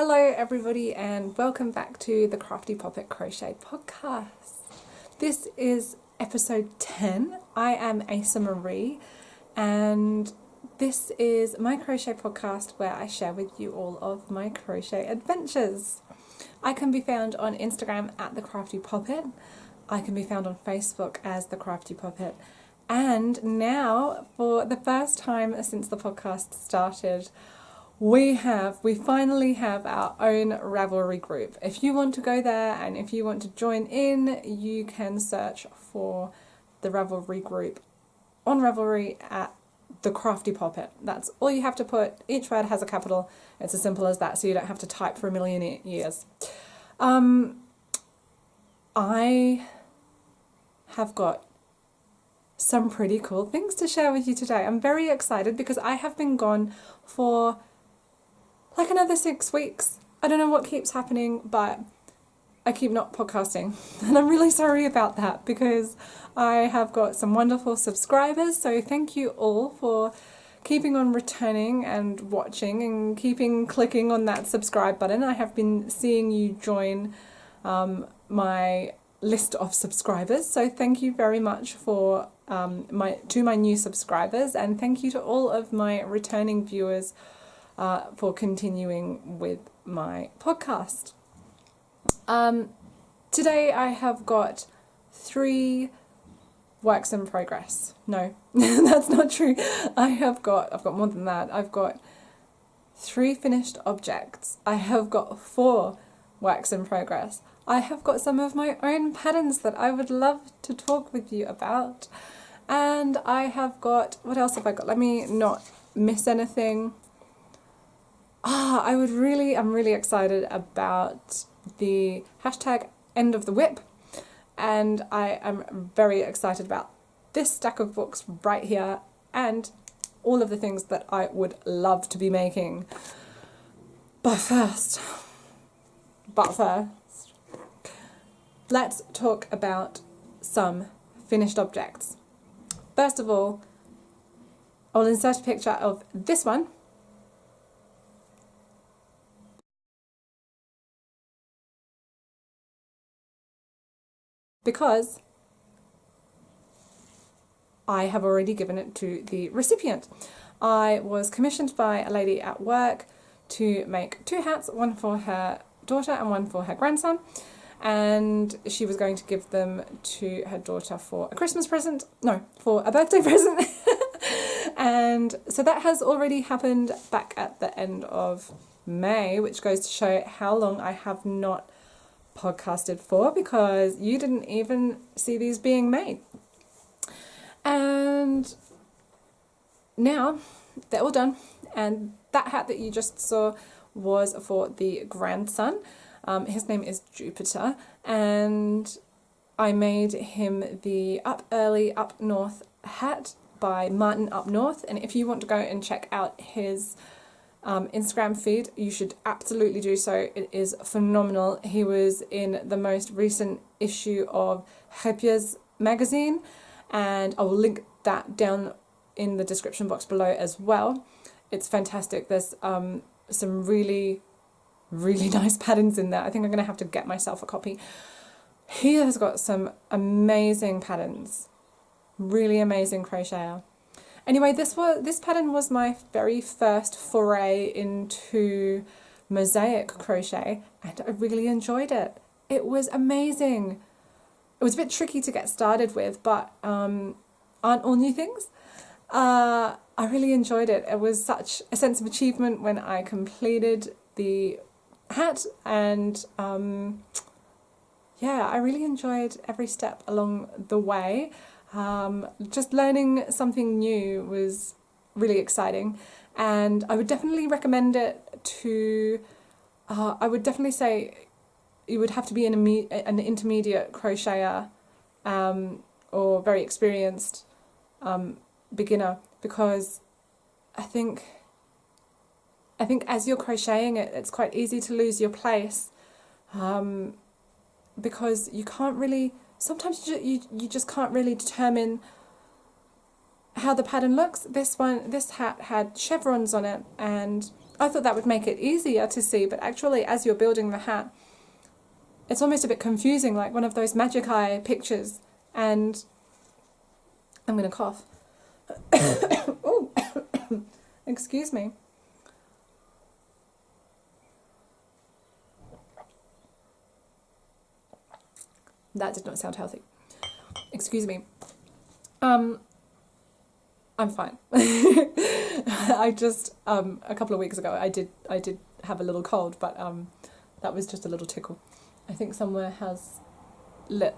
Hello everybody and welcome back to the Crafty Poppet Crochet podcast. This is episode 10. I am Asa Marie and this is my crochet podcast where I share with you all of my crochet adventures. I can be found on Instagram at the Crafty Poppet. I can be found on Facebook as the Crafty Poppet. And now, for the first time since the podcast started, we finally have our own Ravelry group. If you want to go there and if you want to join in, you can search for the Ravelry group on Ravelry at the Crafty Poppet. That's all you have to put. Each word has a capital. It's as simple as that, so you don't have to type for a million years. I have got some pretty cool things to share with you today. I'm very excited because I have been gone for like another 6 weeks. I don't know what keeps happening, but I keep not podcasting. And I'm really sorry about that because I have got some wonderful subscribers. So thank you all for keeping on returning and watching and keeping clicking on that subscribe button. I have been seeing you join my list of subscribers. So thank you very much for my new subscribers, and thank you to all of my returning viewers for continuing with my podcast. Today I have got 3 works in progress. No, that's not true. I've got more than that. I've got 3 finished objects. I have got 4 works in progress. I have got some of my own patterns that I would love to talk with you about. And I have got, what else have I got? Let me not miss anything. I'm really excited about the hashtag end of the whip, and I am very excited about this stack of books right here and all of the things that I would love to be making. But first, let's talk about some finished objects. First of all, I'll insert a picture of this one. Because I have already given it to the recipient. I was commissioned by a lady at work to make 2 hats, one for her daughter and one for her grandson, and she was going to give them to her daughter for a Christmas present, no, for a birthday present. And so that has already happened back at the end of May, which goes to show how long I have not podcasted for, because you didn't even see these being made. And now they're all done, and that hat that you just saw was for the grandson. His name is Jupiter, and I made him the Up Early Up North hat by Martin Up North, and if you want to go and check out his Instagram feed, you should absolutely do so. It is phenomenal. He was in the most recent issue of Crochet magazine, and I will link that down in the description box below as well. It's fantastic. There's some really nice patterns in there. I think I'm going to have to get myself a copy. He has got some amazing patterns. Really amazing crocheter. Anyway, this pattern was my very first foray into mosaic crochet, and I really enjoyed it. It was amazing. It was a bit tricky to get started with, but aren't all new things? I really enjoyed it. It was such a sense of achievement when I completed the hat, and yeah, I really enjoyed every step along the way. Just learning something new was really exciting, and I would definitely recommend it to, I would definitely say you would have to be an intermediate crocheter or very experienced beginner, because I think as you're crocheting it's quite easy to lose your place, because you can't really, sometimes you just can't really determine how the pattern looks. This hat had chevrons on it, and I thought that would make it easier to see, but actually as you're building the hat, it's almost a bit confusing, like one of those magic eye pictures. And I'm going to cough. Oh, excuse me. That did not sound healthy. Excuse me. I'm fine. I just a couple of weeks ago I did have a little cold, but that was just a little tickle. I think somewhere has lit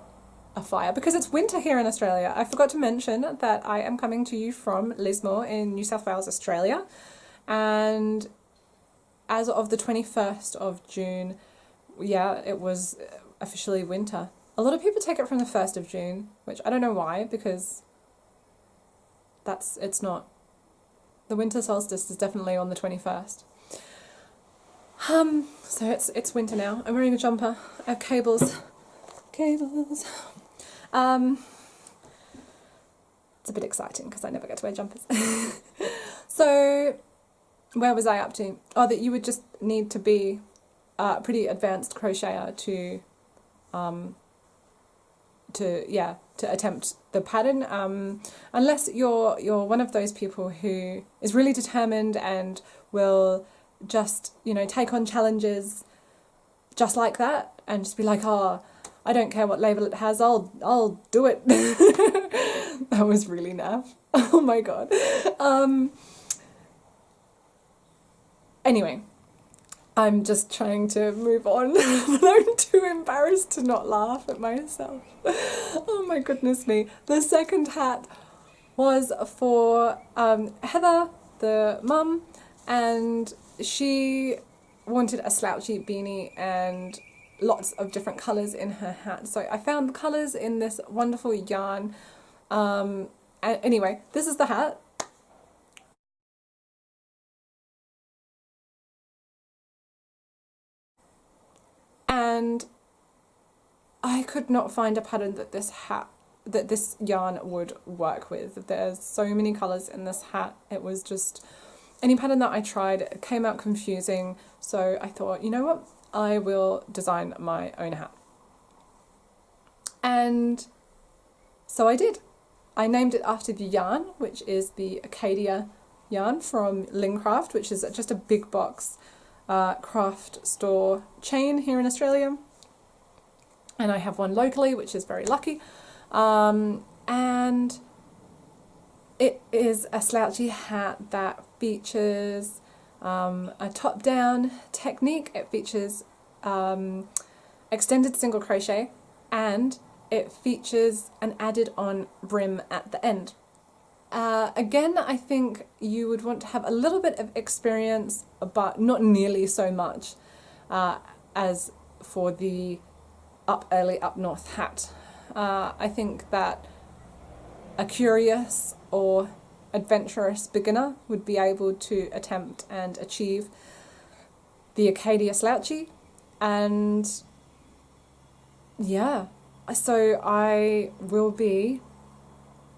a fire because it's winter here in Australia. I forgot to mention that I am coming to you from Lismore in New South Wales, Australia, and as of the 21st of June, yeah, it was officially winter. A lot of people take it from the 1st of June, which I don't know why, because it's not. The winter solstice is definitely on the 21st. So it's winter now. I'm wearing a jumper. I have cables. Cables. It's a bit exciting because I never get to wear jumpers. So, where was I up to? Oh, that you would just need to be a pretty advanced crocheter to attempt the pattern, unless you're one of those people who is really determined and will just, you know, take on challenges just like that and just be like, oh, I don't care what label it has, I'll do it. That was really naff. Oh my god. Anyway, I'm just trying to move on, but I'm too embarrassed to not laugh at myself. Oh my goodness me. The second hat was for Heather, the mum, and she wanted a slouchy beanie and lots of different colours in her hat. So I found the colours in this wonderful yarn. Anyway, this is the hat. And I could not find a pattern that this yarn would work with. There's so many colours in this hat. It was just, any pattern that I tried came out confusing. So I thought, you know what? I will design my own hat. And so I did. I named it after the yarn, which is the Acadia yarn from Lincraft, which is just a big box craft store chain here in Australia. And I have one locally, which is very lucky. And it is a slouchy hat that features a top-down technique. It features extended single crochet, and it features an added on brim at the end. Again, I think you would want to have a little bit of experience, but not nearly so much as for the Up Early Up North hat. I think that a curious or adventurous beginner would be able to attempt and achieve the Acadia slouchy, and yeah, so I will be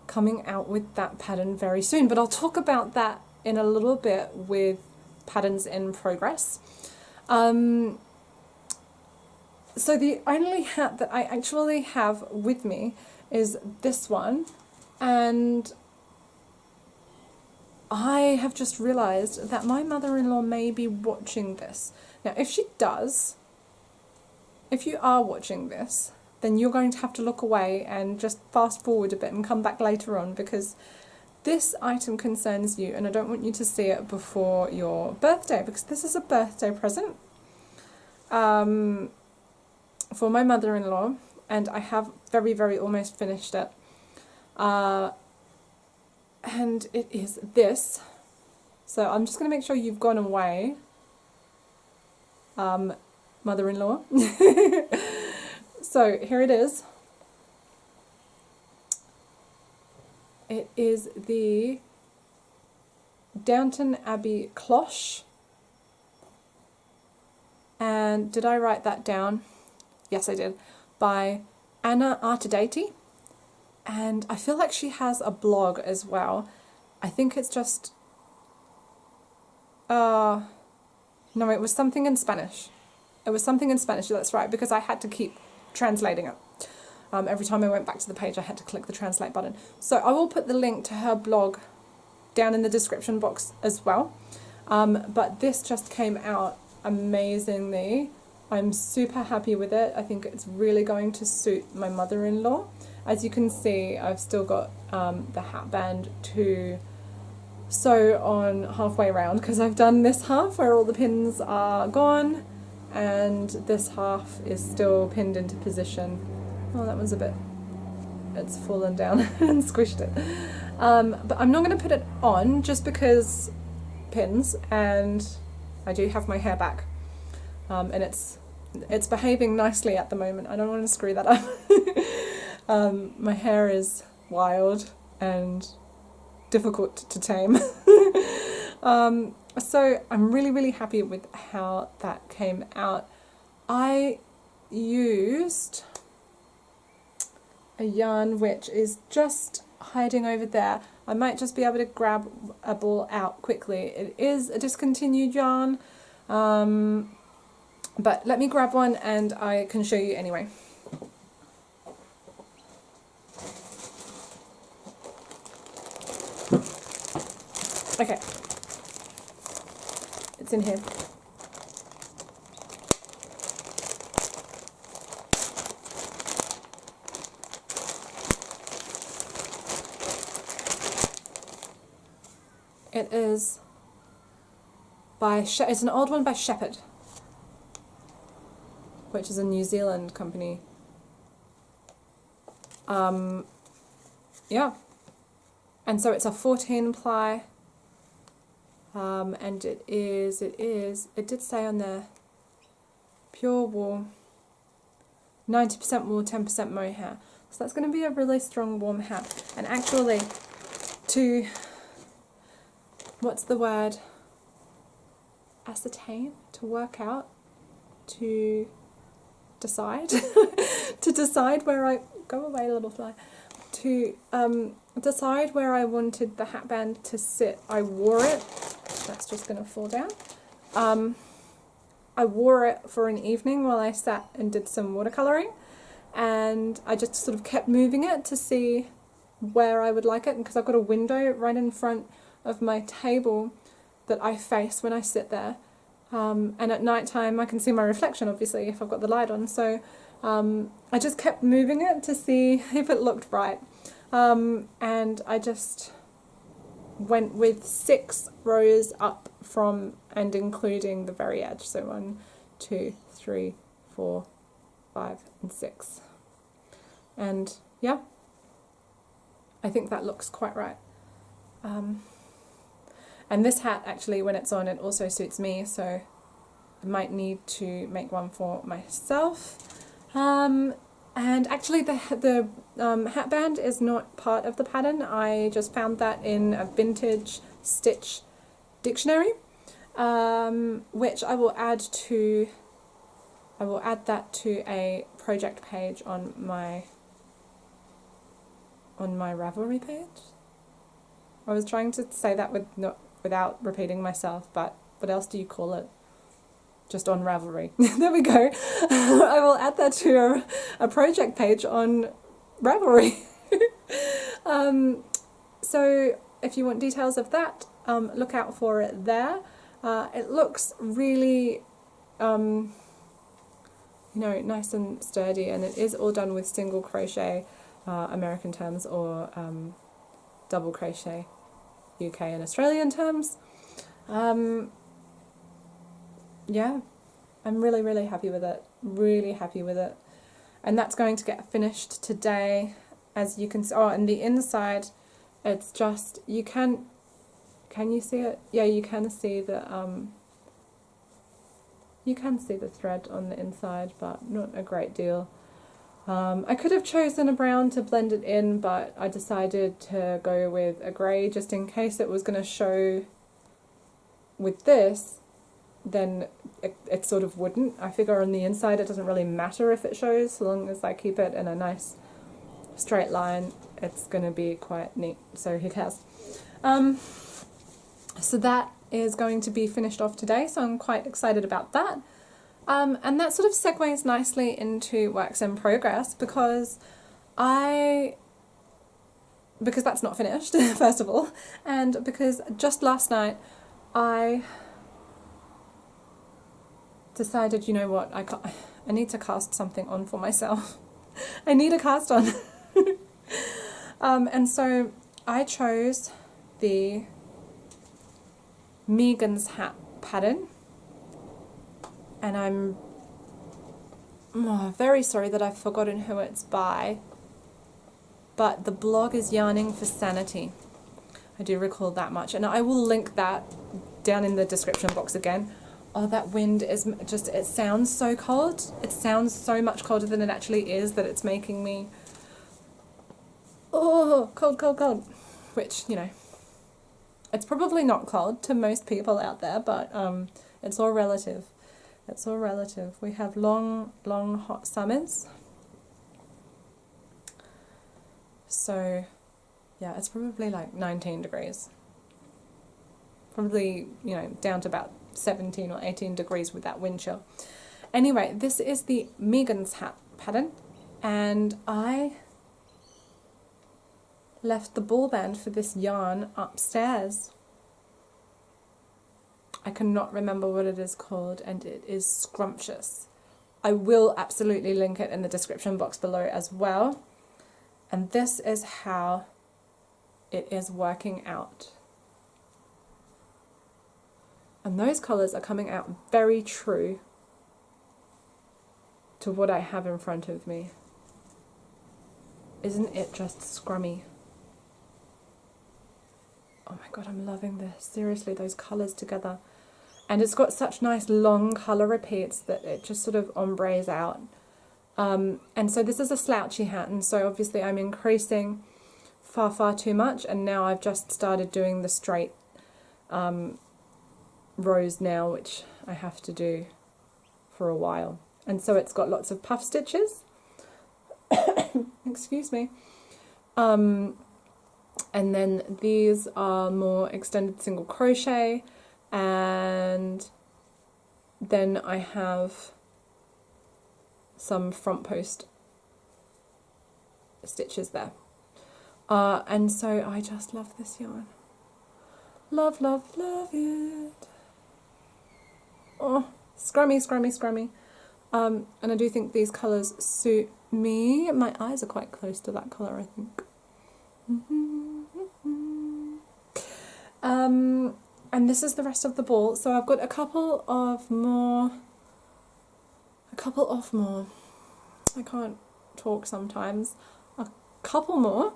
coming out with that pattern very soon, but I'll talk about that in a little bit with patterns in progress. So the only hat that I actually have with me is this one, and I have just realised that my mother-in-law may be watching this. Now, if she does, if you are watching this, then you're going to have to look away and just fast forward a bit and come back later on, because this item concerns you and I don't want you to see it before your birthday, because this is a birthday present for my mother-in-law, and I have very, very almost finished it. And it is this. So I'm just going to make sure you've gone away, mother-in-law. So here it is. It is the Downton Abbey cloche. And did I write that down? Yes, I did. By Anna Artidati. And I feel like she has a blog as well. I think it's just No, it was something in Spanish. It was something in Spanish, that's right, because I had to keep translating it. Every time I went back to the page, I had to click the translate button. So I will put the link to her blog down in the description box as well. But this just came out amazingly. I'm super happy with it. I think it's really going to suit my mother-in-law. As you can see, I've still got the hat band to sew on halfway around, because I've done this half where all the pins are gone, and this half is still pinned into position. Oh, that one's a bit, it's fallen down and squished it. But I'm not going to put it on just because pins, and I do have my hair back, and it's behaving nicely at the moment. I don't want to screw that up. My hair is wild and difficult to tame. So I'm really happy with how that came out. I used a yarn which is just hiding over there. I might just be able to grab a ball out quickly. It is a discontinued yarn, but let me grab one and I can show you anyway. Okay, it's in here. It is by it's an old one by Shepherd, which is a New Zealand company. Yeah, and so it's a 14 ply. And it did say on there, pure wool, 90% wool, 10% mohair. So that's going to be a really strong warm hat. And actually, to, what's the word, ascertain, to work out, to decide, to decide where I, go away little fly, to decide where I wanted the hat band to sit, I wore it. That's just going to fall down. I wore it for an evening while I sat and did some watercolouring, and I just sort of kept moving it to see where I would like it, because I've got a window right in front of my table that I face when I sit there, and at night time I can see my reflection obviously if I've got the light on, so I just kept moving it to see if it looked right, and I just went with 6 rows up from and including the very edge, so 1, 2, 3, 4, 5 and 6, and yeah, I think that looks quite right. And this hat actually, when it's on, it also suits me, so I might need to make one for myself. And actually the hat band is not part of the pattern. I just found that in a vintage stitch dictionary, which I will add that to a project page on my Ravelry page. I was trying to say that without repeating myself, but what else do you call it? Just on Ravelry. There we go. I will add that to a project page on Ravelry. So if you want details of that, look out for it there. It looks really, you know, nice and sturdy, and it is all done with single crochet American terms, or double crochet UK and Australian terms. Yeah, I'm really happy with it, really happy with it. And that's going to get finished today, as you can see. Oh, and the inside, it's just, you can you see it? Yeah, you can see the thread on the inside, but not a great deal. I could have chosen a brown to blend it in, but I decided to go with a grey just in case it was going to show with this. Then it sort of wouldn't. I figure on the inside it doesn't really matter if it shows, so long as I keep it in a nice straight line, it's going to be quite neat, so who cares. So that is going to be finished off today, so I'm quite excited about that. And that sort of segues nicely into works in progress because that's not finished, first of all, and because just last night I decided, you know what, I need to cast something on for myself. I need a cast on. And so I chose the Megan's Hat pattern, and I'm very sorry that I've forgotten who it's by, but the blog is Yarning for Sanity. I do recall that much, and I will link that down in the description box again. Oh, that wind is just, it sounds so cold. It sounds so much colder than it actually is that it's making me, oh, cold, cold, cold. Which, you know, it's probably not cold to most people out there, but it's all relative. It's all relative. We have long, long hot summers. So, yeah, it's probably like 19 degrees. Probably, you know, down to about 17 or 18 degrees with that wind chill. Anyway, this is the Megan's Hat pattern, and I left the ball band for this yarn upstairs. I cannot remember what it is called, and it is scrumptious. I will absolutely link it in the description box below as well. And this is how it is working out. And those colours are coming out very true to what I have in front of me. Isn't it just scrummy? Oh my god, I'm loving this. Seriously, those colours together. And it's got such nice long colour repeats that it just sort of ombres out. And so this is a slouchy hat, and so obviously I'm increasing far, far too much, and now I've just started doing the straight rows now, which I have to do for a while. And so it's got lots of puff stitches. Excuse me. And then these are more extended single crochet, and then I have some front post stitches there. And so I just love this yarn. Love, love, love it. Oh, scrummy, scrummy, scrummy. And I do think these colours suit me. My eyes are quite close to that colour, I think. And this is the rest of the ball. So I've got a couple of more. I can't talk sometimes. A couple more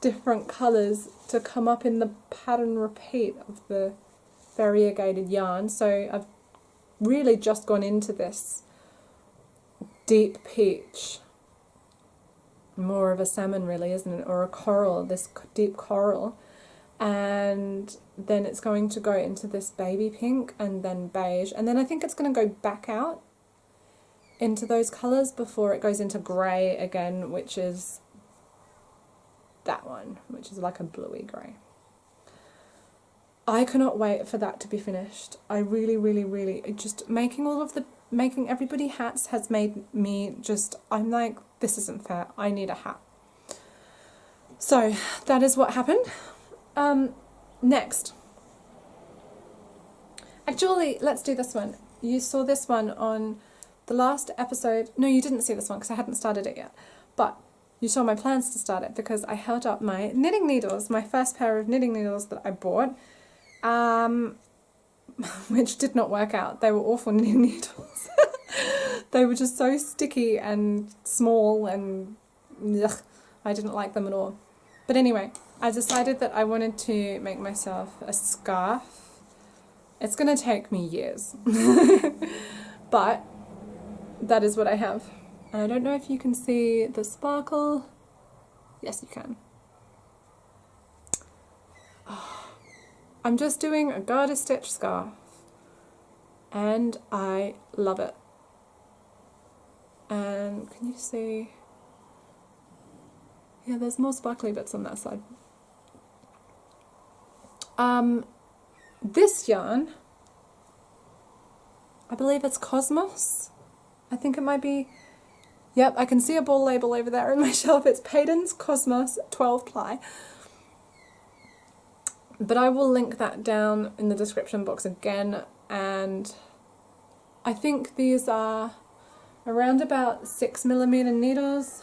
different colours to come up in the pattern repeat of the variegated yarn. So I've really just gone into this deep peach, more of a salmon really, isn't it, or a coral, this deep coral, and then it's going to go into this baby pink and then beige, and then I think it's going to go back out into those colours before it goes into grey again, which is that one, which is like a bluey grey. I cannot wait for that to be finished. I really, really, really, just making everybody hats has made me just, I'm like, this isn't fair, I need a hat. So that is what happened. Next. Actually, let's do this one. You saw this one on the last episode. No, you didn't see this one because I hadn't started it yet. But you saw my plans to start it because I held up my knitting needles, my first pair of knitting needles that I bought, which did not work out. They were awful knitting needles. They were just so sticky and small, and ugh, I didn't like them at all. But anyway, I decided that I wanted to make myself a scarf. It's going to take me years, but that is what I have. And I don't know if you can see the sparkle. Yes, you can. Oh, I'm just doing a garter stitch scarf, and I love it. And can you see? Yeah, there's more sparkly bits on that side. this yarn, I believe it's Cosmos. I think it might be, yep, I can see a ball label over there on my shelf. It's Payton's Cosmos 12 ply. But I will link that down in the description box again, and I think these are around about 6mm needles.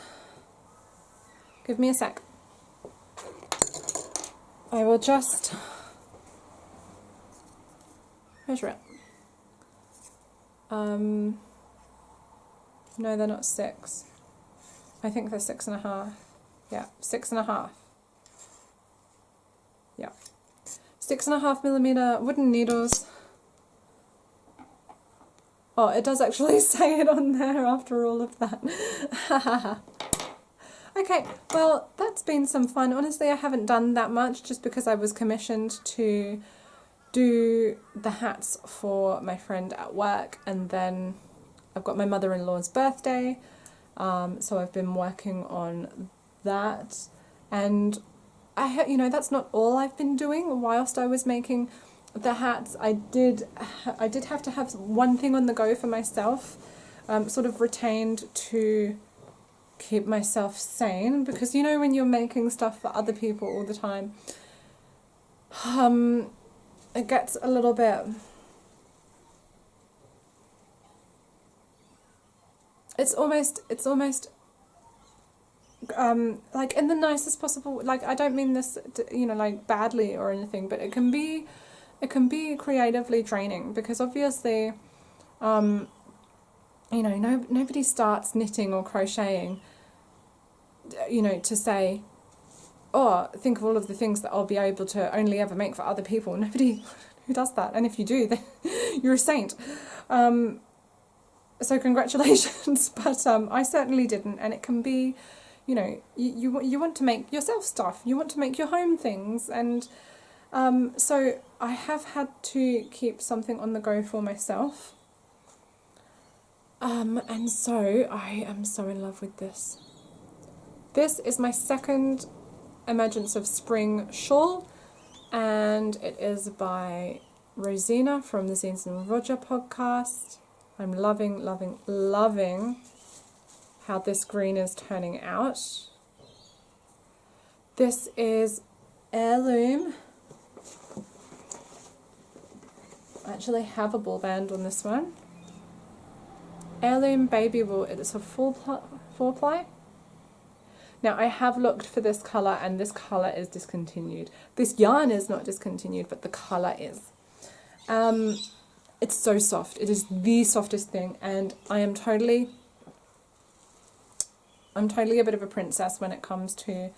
Give me a sec. I will just measure it. No, they're not 6. I think they're 6.5. Yeah, 6.5. Yeah. 6.5mm wooden needles. Oh, it does actually say it on there after all of that. Okay, well, that's been some fun. Honestly, I haven't done that much just because I was commissioned to do the hats for my friend at work, and then I've got my mother-in-law's birthday, so I've been working on that, and that's not all I've been doing. Whilst I was making the hats, I did have to have one thing on the go for myself, sort of retained to keep myself sane, because when you're making stuff for other people all the time, it gets a little bit, it's almost like in the nicest possible, like, I don't mean this like badly or anything, but it can be creatively draining, because obviously nobody starts knitting or crocheting to say, oh, think of all of the things that I'll be able to only ever make for other people. Nobody who does that, and if you do, then you're a saint. So congratulations, but I certainly didn't, and it can be, you want to make yourself stuff, you want to make your home things, and so I have had to keep something on the go for myself, and so I am so in love with this. This is my second Emergence of Spring shawl, and it is by Rosina from the Zines and Roger podcast. I'm loving, loving, loving how this green is turning out. This is Heirloom. I actually have a ball band on this one. Heirloom baby wool. It is a 4-ply. Now, I have looked for this colour, and this colour is discontinued. This yarn is not discontinued, but the colour is. It's so soft. It is the softest thing, and I'm totally a bit of a princess when it comes to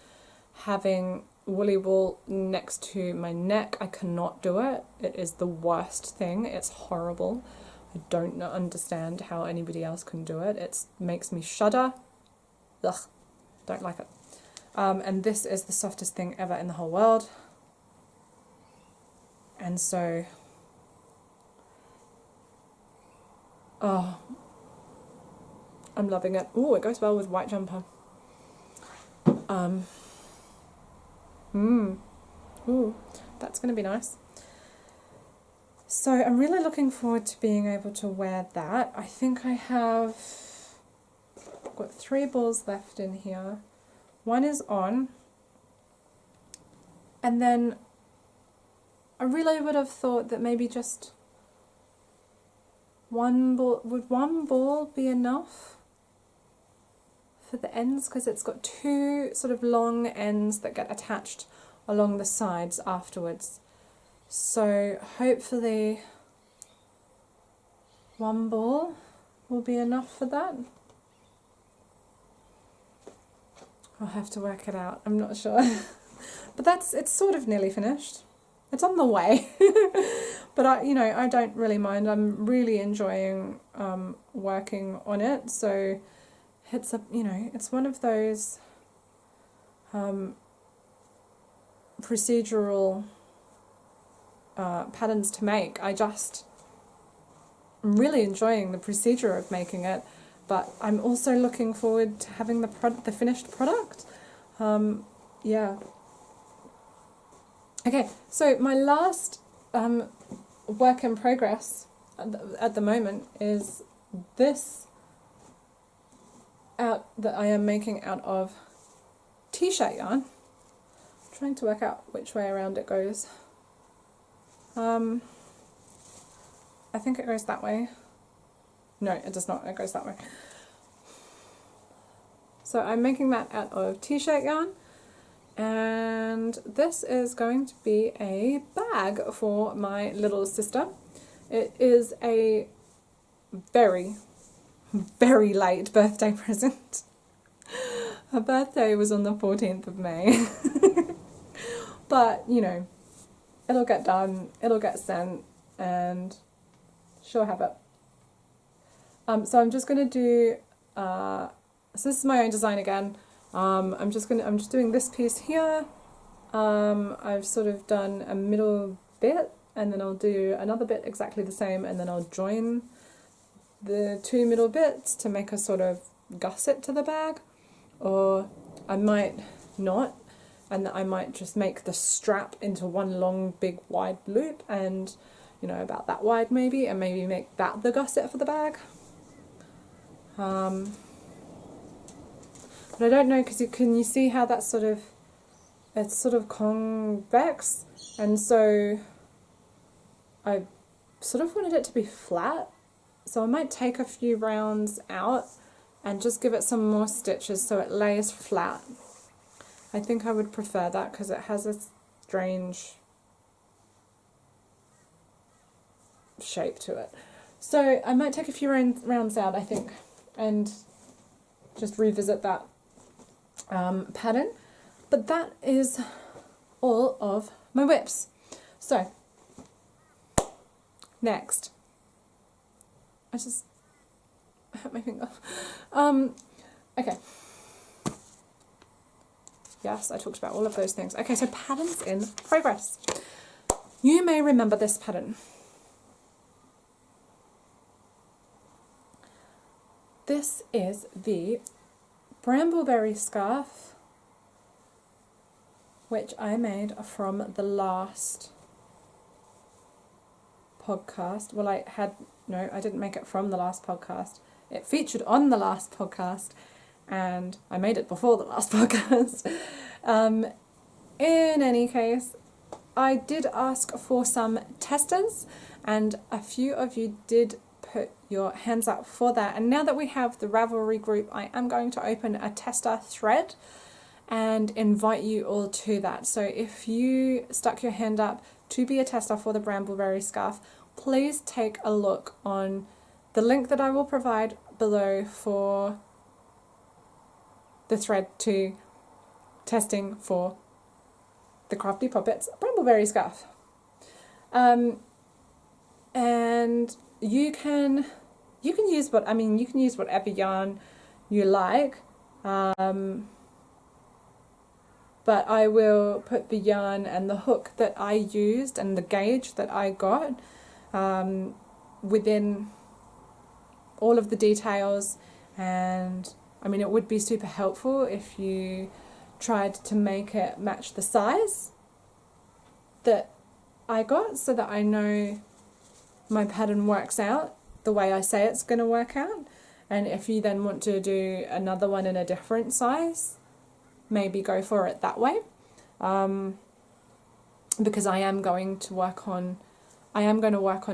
having woolly wool next to my neck. I cannot do it. It is the worst thing. It's horrible. I don't understand how anybody else can do it. It makes me shudder. Ugh. Don't like it. And this is the softest thing ever in the whole world. And so, oh, I'm loving it. Oh, it goes well with white jumper. Ooh, that's going to be nice. So I'm really looking forward to being able to wear that. I think I have got 3 balls left in here. One is on, and then I really would have thought that maybe just one ball, would one ball be enough for the ends, because it's got 2 sort of long ends that get attached along the sides afterwards. So hopefully one ball will be enough for that. I'll have to work it out, I'm not sure. But it's sort of nearly finished. It's on the way. But I don't really mind. I'm really enjoying working on it. So it's it's one of those procedural patterns to make. I'm really enjoying the procedure of making it. But I'm also looking forward to having the finished product. Yeah. Okay, so my last work in progress at the moment is this out that I am making out of t-shirt yarn. I'm trying to work out which way around it goes. I think it goes that way. No, it does not. It goes that way. So I'm making that out of t-shirt yarn, and this is going to be a bag for my little sister. It is a very, very late birthday present. Her birthday was on the 14th of May. But, you know, it'll get done, it'll get sent, and she'll have it. So I'm just going to do, so this is my own design again. I'm just doing this piece here. I've sort of done a middle bit, and then I'll do another bit exactly the same, and then I'll join the two middle bits to make a sort of gusset to the bag. Or I might not, and I might just make the strap into one long big wide loop, and you know, about that wide maybe, and maybe make that the gusset for the bag. But I don't know, because can you see how that's sort of, it's sort of convex, and so I sort of wanted it to be flat, so I might take a few rounds out and just give it some more stitches so it lays flat. I think I would prefer that because it has a strange shape to it. So I might take a few rounds out, I think, and just revisit that pattern. But that is all of my whips. So next, I hurt my finger. Okay. Yes, I talked about all of those things. Okay, so patterns in progress. You may remember this pattern. This is the brambleberry scarf, which I made from the last podcast. Well, I didn't make it from the last podcast. It featured on the last podcast, and I made it before the last podcast. In any case, I did ask for some testers, and a few of you did put your hands up for that. And now that we have the Ravelry group, I am going to open a tester thread and invite you all to that. So if you stuck your hand up to be a tester for the brambleberry scarf, please take a look on the link that I will provide below for the thread to testing for the Crafty Poppets brambleberry scarf. And you can use whatever yarn you like. But I will put the yarn and the hook that I used and the gauge that I got within all of the details. And I mean, it would be super helpful if you tried to make it match the size that I got, so that I know my pattern works out the way I say it's going to work out. And if you then want to do another one in a different size, maybe go for it that way. Because I am going to work on a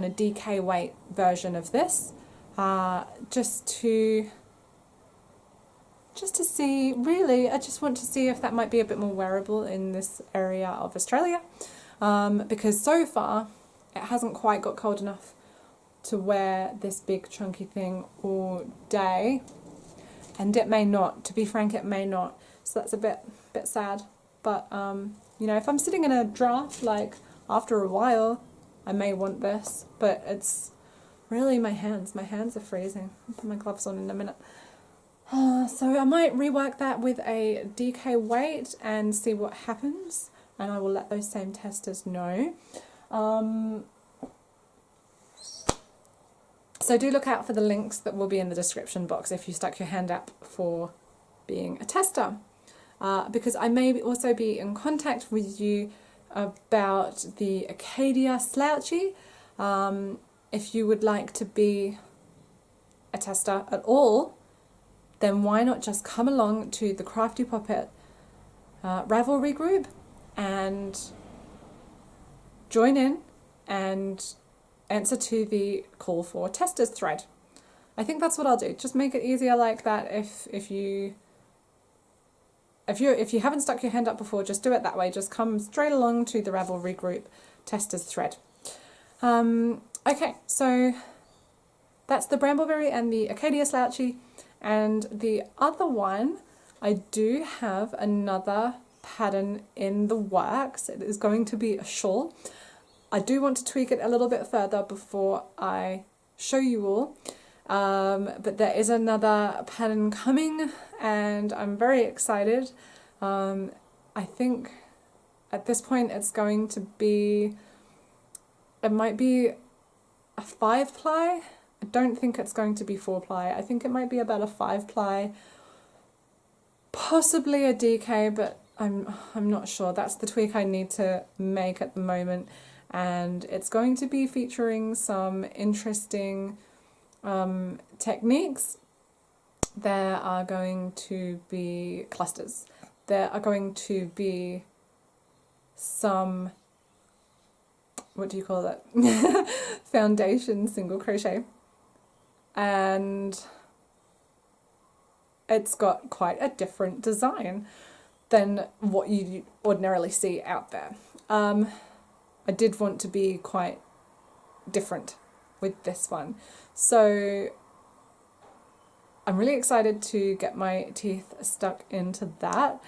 DK weight version of this, just to see, really, I just want to see if that might be a bit more wearable in this area of Australia, because so far it hasn't quite got cold enough to wear this big chunky thing all day, and it may not, to be frank, it may not, so that's a bit sad. But you know, if I'm sitting in a draft, like after a while I may want this, but it's really my hands are freezing. I'll put my gloves on in a minute. So I might rework that with a DK weight and see what happens, and I will let those same testers know. So do look out for the links that will be in the description box if you stuck your hand up for being a tester, because I may also be in contact with you about the Acadia Slouchy. If you would like to be a tester at all, then why not just come along to the Crafty Poppet Ravelry group and join in and answer to the call for testers thread. I think that's what I'll do. Just make it easier like that. If you haven't stuck your hand up before, just do it that way. Just come straight along to the Ravelry group testers thread. Okay, so that's the Brambleberry and the Acadia Slouchy. And the other one, I do have another pattern in the works. It is going to be a shawl. I do want to tweak it a little bit further before I show you all. But there is another pattern coming and I'm very excited. I think at this point it's going to be, it might be a 5-ply. I don't think it's going to be 4-ply. I think it might be about a 5-ply, possibly a DK, but I'm not sure. That's the tweak I need to make at the moment. And it's going to be featuring some interesting techniques. There are going to be clusters. There are going to be some, what do you call that? Foundation single crochet. And it's got quite a different design than what you ordinarily see out there. I did want to be quite different with this one. So I'm really excited to get my teeth stuck into that.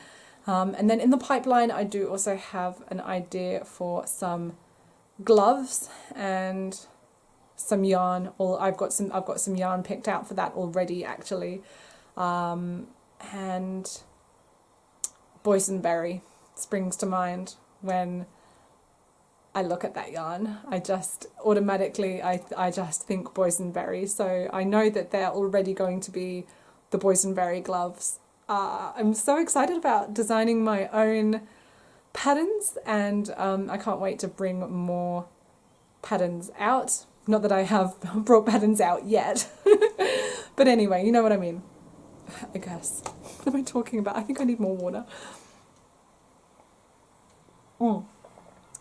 And then in the pipeline, I do also have an idea for some gloves and some yarn. Or I've got some yarn picked out for that already, actually. And boysenberry springs to mind when I look at that yarn. I just automatically, I just think boysenberry. So I know that they're already going to be the boysenberry gloves. I'm so excited about designing my own patterns, and I can't wait to bring more patterns out. Not that I have brought patterns out yet, but anyway, you know what I mean. I guess. What am I talking about? I think I need more water.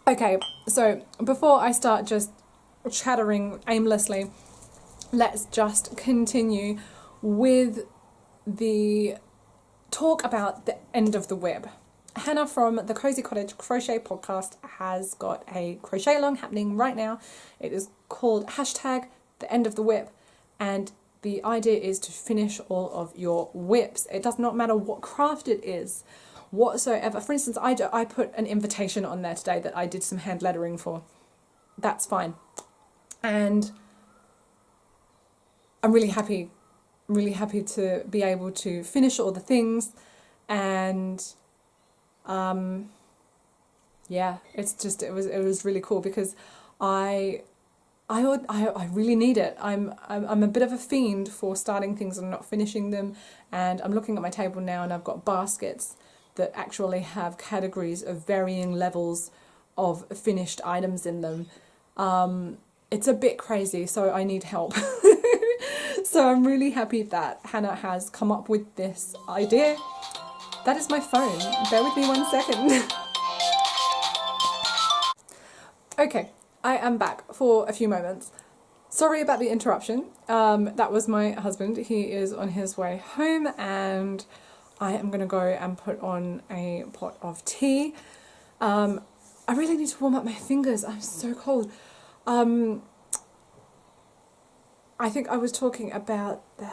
Okay, so before I start just chattering aimlessly, let's just continue with the talk about the end of the web. Hannah from the Cozy Cottage Crochet podcast has got a crochet along happening right now. It is called #the end of the whip, and the idea is to finish all of your whips. It does not matter what craft it is whatsoever. For instance, I put an invitation on there today that I did some hand lettering for. That's fine. And I'm really happy to be able to finish all the things. And yeah, it was really cool because I really need it. I'm a bit of a fiend for starting things and not finishing them. And I'm looking at my table now and I've got baskets that actually have categories of varying levels of finished items in them. It's a bit crazy, so I need help. So I'm really happy that Hannah has come up with this idea. That is my phone. Bear with me 1 second. Okay, I am back for a few moments. Sorry about the interruption. That was my husband. He is on his way home and I am going to go and put on a pot of tea. I really need to warm up my fingers. I'm so cold. I think I was talking about the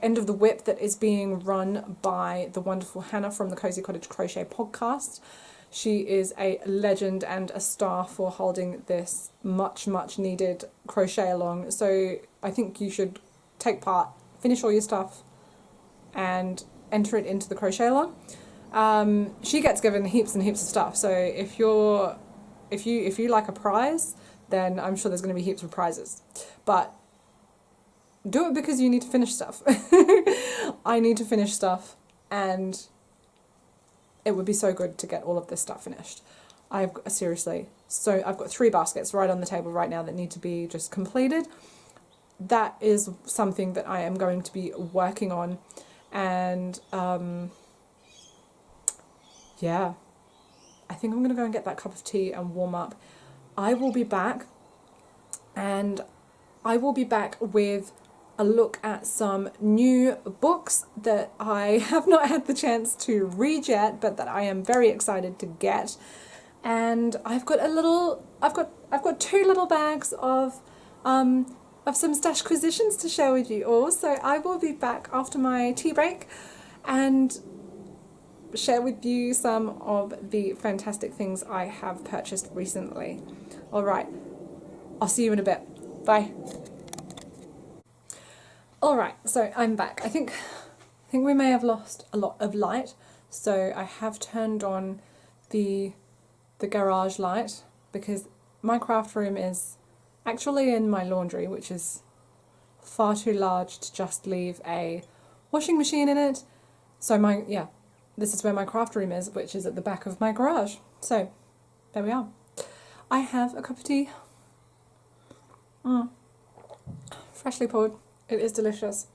#end of the whip that is being run by the wonderful Hannah from the Cozy Cottage Crochet podcast. She is a legend and a star for holding this much needed crochet along. So I think you should take part, finish all your stuff and enter it into the crochet along. She gets given heaps and heaps of stuff. So if you like a prize, then I'm sure there's going to be heaps of prizes. But do it because you need to finish stuff. I need to finish stuff, and it would be so good to get all of this stuff finished. seriously, so I've got 3 baskets right on the table right now that need to be just completed. That is something that I am going to be working on, and yeah, I think I'm going to go and get that cup of tea and warm up. I will be back, and I will be back with a look at some new books that I have not had the chance to read yet, but that I am very excited to get. And I've got I've got 2 little bags of some Stashquisitions to share with you all. So I will be back after my tea break and share with you some of the fantastic things I have purchased recently. All right, I'll see you in a bit. Bye. All right, so I'm back. I think we may have lost a lot of light, so I have turned on the garage light because my craft room is actually in my laundry, which is far too large to just leave a washing machine in it. So this is where my craft room is, which is at the back of my garage. So there we are. I have a cup of tea. Freshly poured. It is delicious.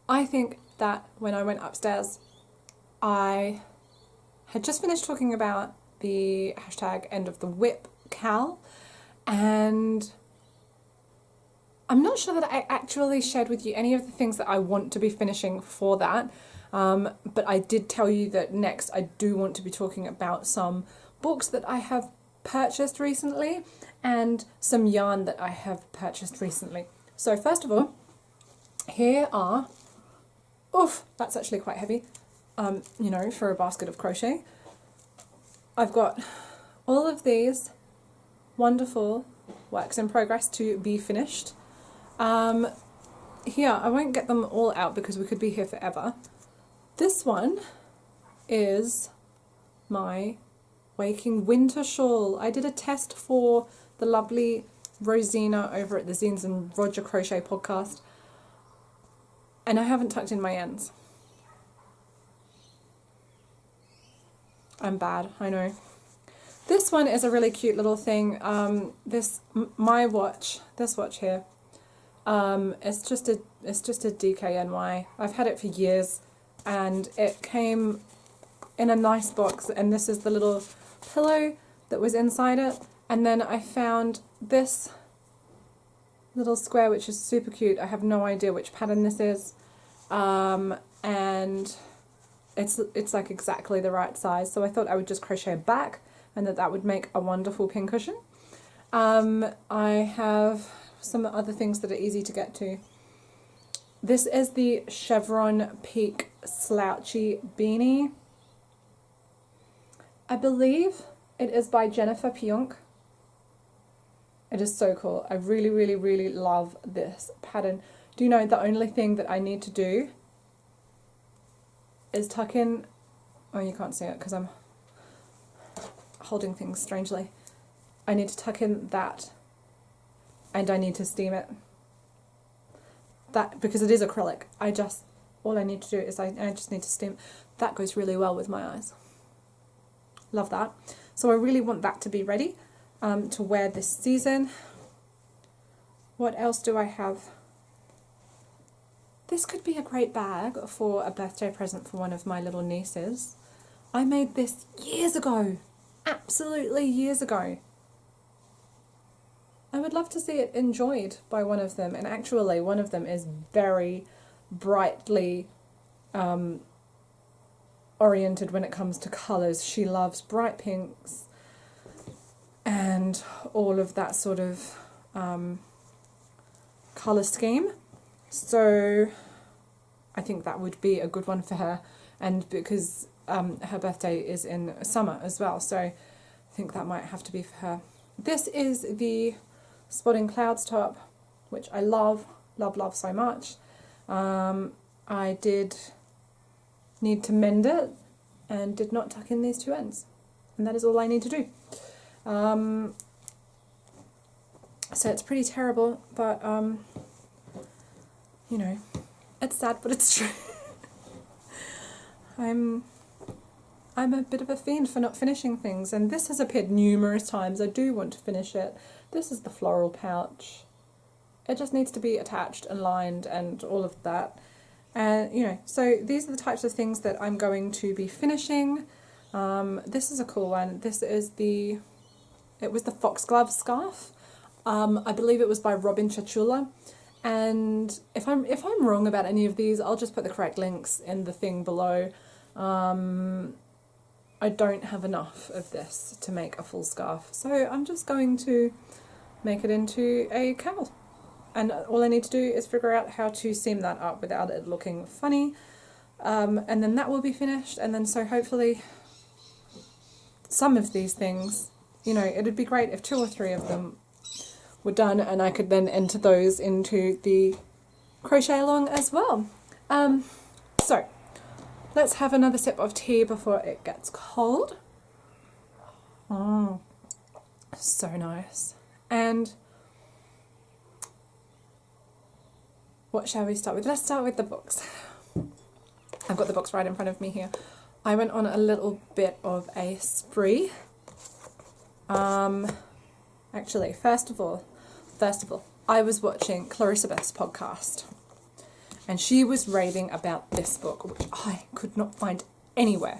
I think that when I went upstairs, I had just finished talking about the hashtag end of the whip Cal, and I'm not sure that I actually shared with you any of the things that I want to be finishing for that, but I did tell you that next I do want to be talking about some books that I have purchased recently and some yarn that I have purchased recently. So first of all, here are, that's actually quite heavy, for a basket of crochet. I've got all of these wonderful works in progress to be finished. Here, I won't get them all out because we could be here forever. This one is my Waking Winter shawl. I did a test for the lovely Rosina over at the Zines and Roger Crochet podcast, and I haven't tucked in my ends. I'm bad, I know. This one is a really cute little thing. This watch here, it's just a DKNY. I've had it for years, and it came in a nice box, and this is the little pillow that was inside it. And then I found this little square, which is super cute. I have no idea which pattern this is, and it's like exactly the right size. So I thought I would just crochet back, and that would make a wonderful pincushion. I have some other things that are easy to get to. This is the Chevron Peak Slouchy Beanie. I believe it is by Jennifer Pionk. It is so cool. I really, really, really love this pattern. Do you know the only thing that I need to do is tuck in, oh, you can't see it because I'm holding things strangely. I need to tuck in that, and I need to steam it. That, because it is acrylic, all I need to do is I just need to steam. That goes really well with my eyes. Love that. So I really want that to be ready to wear this season. What else do I have? This could be a great bag for a birthday present for one of my little nieces. I made this years ago, absolutely years ago. I would love to see it enjoyed by one of them, and actually one of them is very brightly oriented when it comes to colours. She loves bright pinks and all of that sort of colour scheme. So I think that would be a good one for her, and because her birthday is in summer as well, so I think that might have to be for her. This is the Spotting Clouds top, which I love, love, love so much. I did need to mend it and did not tuck in these 2 ends, and that is all I need to do. So it's pretty terrible, but you know, it's sad, but it's true. I'm I'm a bit of a fiend for not finishing things, and this has appeared numerous times. I do want to finish it. This is the floral pouch. It just needs to be attached and lined and all of that. And, you know, so these are the types of things that I'm going to be finishing. This is a cool one. This is it was the foxglove scarf. I believe it was by Robin Chachula. And if I'm wrong about any of these, I'll just put the correct links in the thing below. I don't have enough of this to make a full scarf, so I'm just going to make it into a camel. And all I need to do is figure out how to seam that up without it looking funny. And then that will be finished, and then so hopefully some of these things, you know, it'd be great if 2 or 3 of them were done, and I could then enter those into the crochet along as well. So let's have another sip of tea before it gets cold. So nice. And what shall we start with? Let's start with the books. I've got the books right in front of me here. I went on a little bit of a spree. Actually, first of all, I was watching Clarissa Beth's podcast, and she was raving about this book, which I could not find anywhere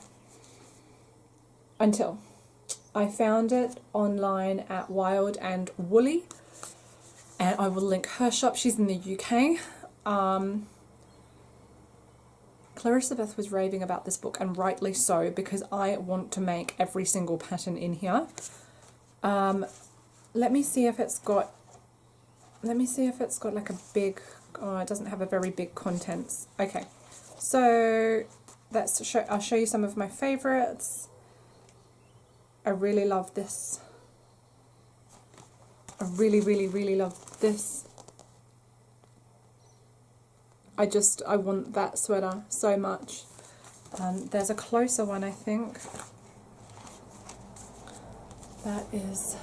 until I found it online at Wild and Woolly, and I will link her shop. She's in the UK. Clarissa Beth was raving about this book, and rightly so, because I want to make every single pattern in here. Let me see if it's got like a big, oh, it doesn't have a very big contents. Okay, so I'll show you some of my favorites. I really love this. I really love this. I want that sweater so much. There's a closer one, I think. That is,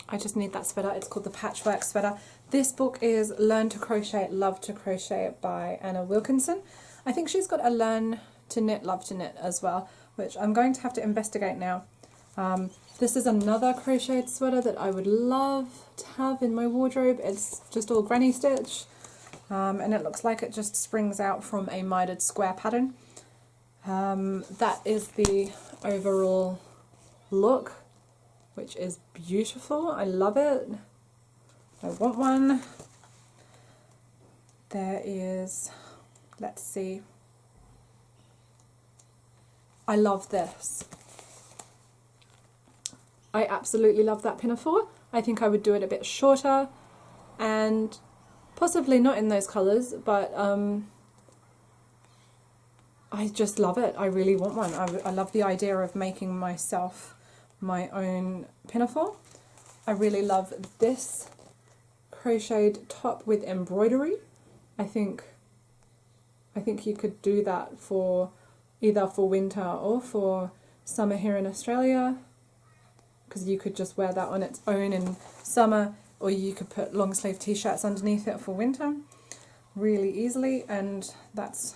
I just need that sweater. It's called the Patchwork Sweater. This book is Learn to Crochet, Love to Crochet by Anna Wilkinson. I think she's got a Learn to Knit, Love to Knit as well, which I'm going to have to investigate now. This is another crocheted sweater that I would love to have in my wardrobe. It's just all granny stitch, and it looks like it just springs out from a mitered square pattern. That is the overall look, which is beautiful. I love it. I want one. There is, let's see. I love this. I absolutely love that pinafore. I think I would do it a bit shorter and possibly not in those colours, but I just love it. I really want one. I love the idea of making myself my own pinafore. I really love this crocheted top with embroidery. I think you could do that for either for winter or for summer here in Australia, because you could just wear that on its own in summer, or you could put long sleeve t-shirts underneath it for winter really easily, and that's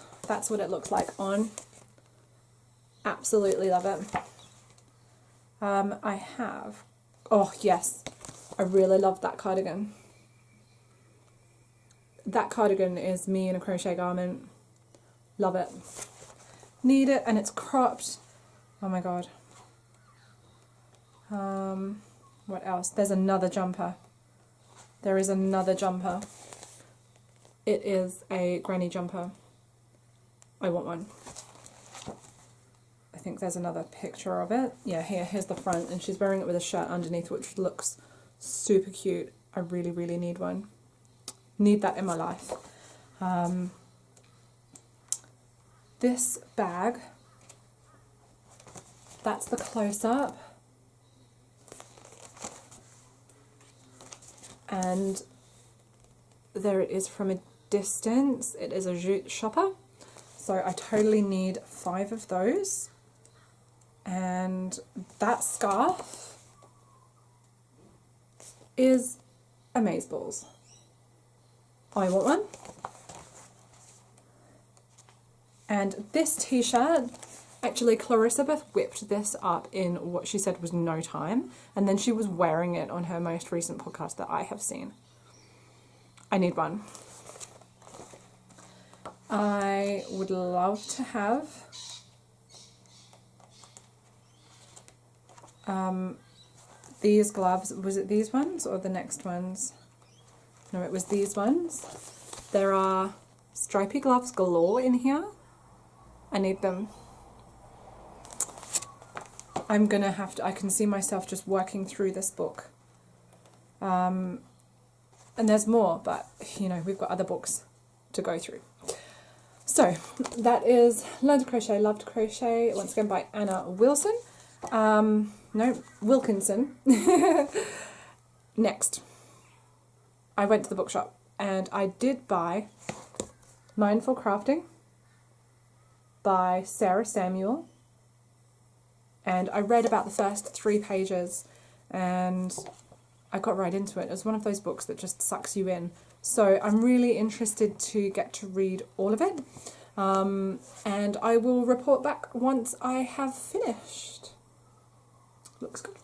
what it looks like on. Absolutely love it. I have, oh yes, I really love that cardigan. That cardigan is me in a crochet garment. Love it. Need it, and it's cropped. Oh my god. What else? There's another jumper. There is another jumper. It is a granny jumper. I want one. I think there's another picture of it. Yeah, here's the front, and she's wearing it with a shirt underneath, which looks super cute. I really need one. Need that in my life. This bag, that's the close-up. And there it is from a distance. It is a jute shopper. So I totally need 5 of those. And that scarf is amazeballs. I want one. And this t-shirt, actually Clarissa Beth whipped this up in what she said was no time, and then she was wearing it on her most recent podcast that I have seen. I need one. I would love to have these gloves. Was it these ones or the next ones? No, it was these ones. There are stripy gloves galore in here. I need them. I'm gonna have to, I can see myself just working through this book. And there's more, but you know, we've got other books to go through. So that is Learn to Crochet, Love to Crochet, once again by Anna Wilson. No, Wilkinson. Next, I went to the bookshop and I did buy Mindful Crafting by Sarah Samuel. And I read about the first 3 pages and I got right into it. It was one of those books that just sucks you in. So I'm really interested to get to read all of it. And I will report back once I have finished. Looks good.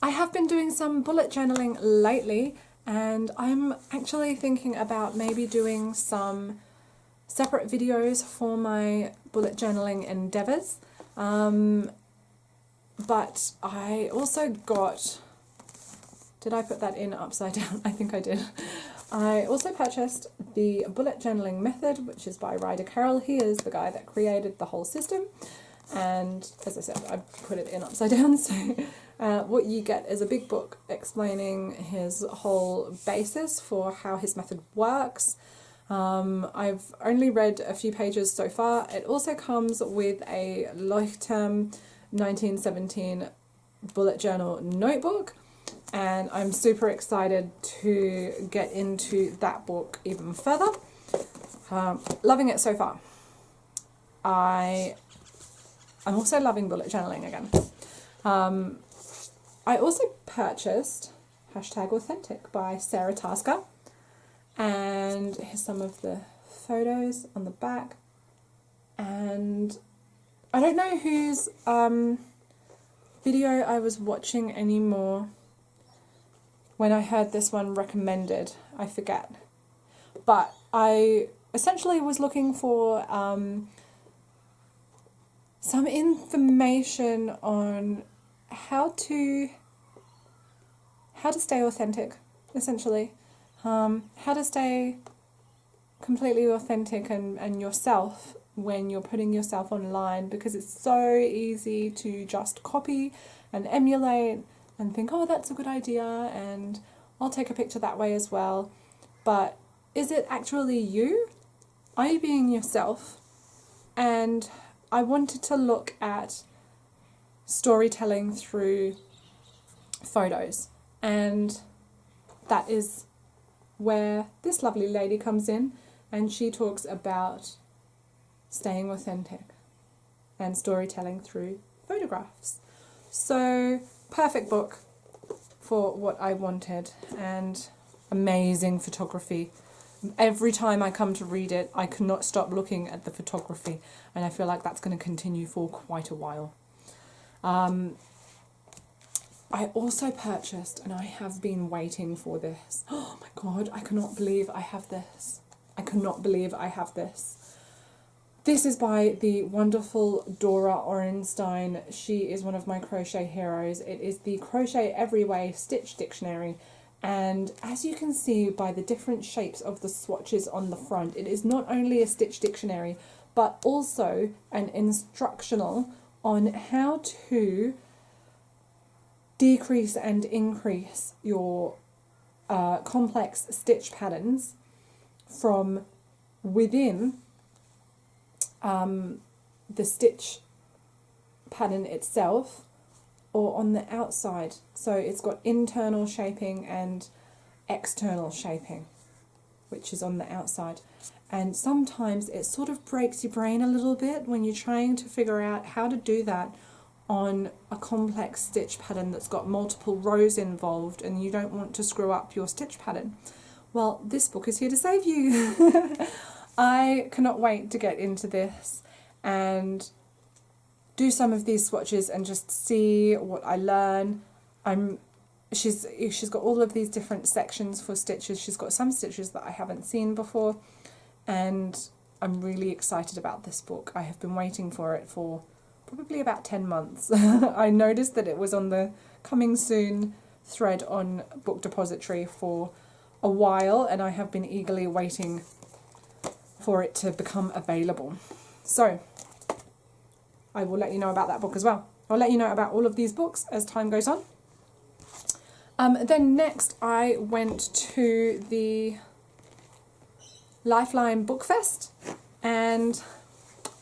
I have been doing some bullet journaling lately, and I'm actually thinking about maybe doing some separate videos for my bullet journaling endeavours. But I also got, did I put that in upside down? I think I did. I also purchased the Bullet Journaling Method, which is by Ryder Carroll. He is the guy that created the whole system. And as I said, I put it in upside down. So what you get is a big book explaining his whole basis for how his method works. I've only read a few pages so far. It also comes with a Leuchtturm 1917 bullet journal notebook, and I'm super excited to get into that book even further. Loving it so far. I'm also loving bullet journaling again. I also purchased #Authentic by Sarah Tasker, and here's some of the photos on the back. And I don't know whose video I was watching anymore when I heard this one recommended. I forget. But I essentially was looking for some information on how to stay authentic, essentially. How to stay completely authentic and yourself when you're putting yourself online, because it's so easy to just copy and emulate and think, oh, that's a good idea and I'll take a picture that way as well. But is it actually you? Are you being yourself? And I wanted to look at storytelling through photos, and that is where this lovely lady comes in, and she talks about staying authentic and storytelling through photographs. So, perfect book for what I wanted, and amazing photography. Every time I come to read it, I cannot stop looking at the photography, and I feel like that's going to continue for quite a while. I also purchased, and I have been waiting for this. Oh my god, I cannot believe I have this. I cannot believe I have this. This is by the wonderful Dora Orenstein. She is one of my crochet heroes. It is the Crochet Every Way Stitch Dictionary. And as you can see by the different shapes of the swatches on the front, it is not only a stitch dictionary, but also an instructional on how to decrease and increase your complex stitch patterns from within the stitch pattern itself or on the outside. So it's got internal shaping and external shaping, which is on the outside. And sometimes it sort of breaks your brain a little bit when you're trying to figure out how to do that on a complex stitch pattern that's got multiple rows involved and you don't want to screw up your stitch pattern. Well, this book is here to save you. I cannot wait to get into this and do some of these swatches and just see what I learn. She's got all of these different sections for stitches. She's got some stitches that I haven't seen before, and I'm really excited about this book. I have been waiting for it for probably about 10 months. I noticed that it was on the coming soon thread on Book Depository for a while, and I have been eagerly waiting for it to become available. So I will let you know about that book as well. I'll let you know about all of these books as time goes on. Then next I went to the Lifeline Book Fest, and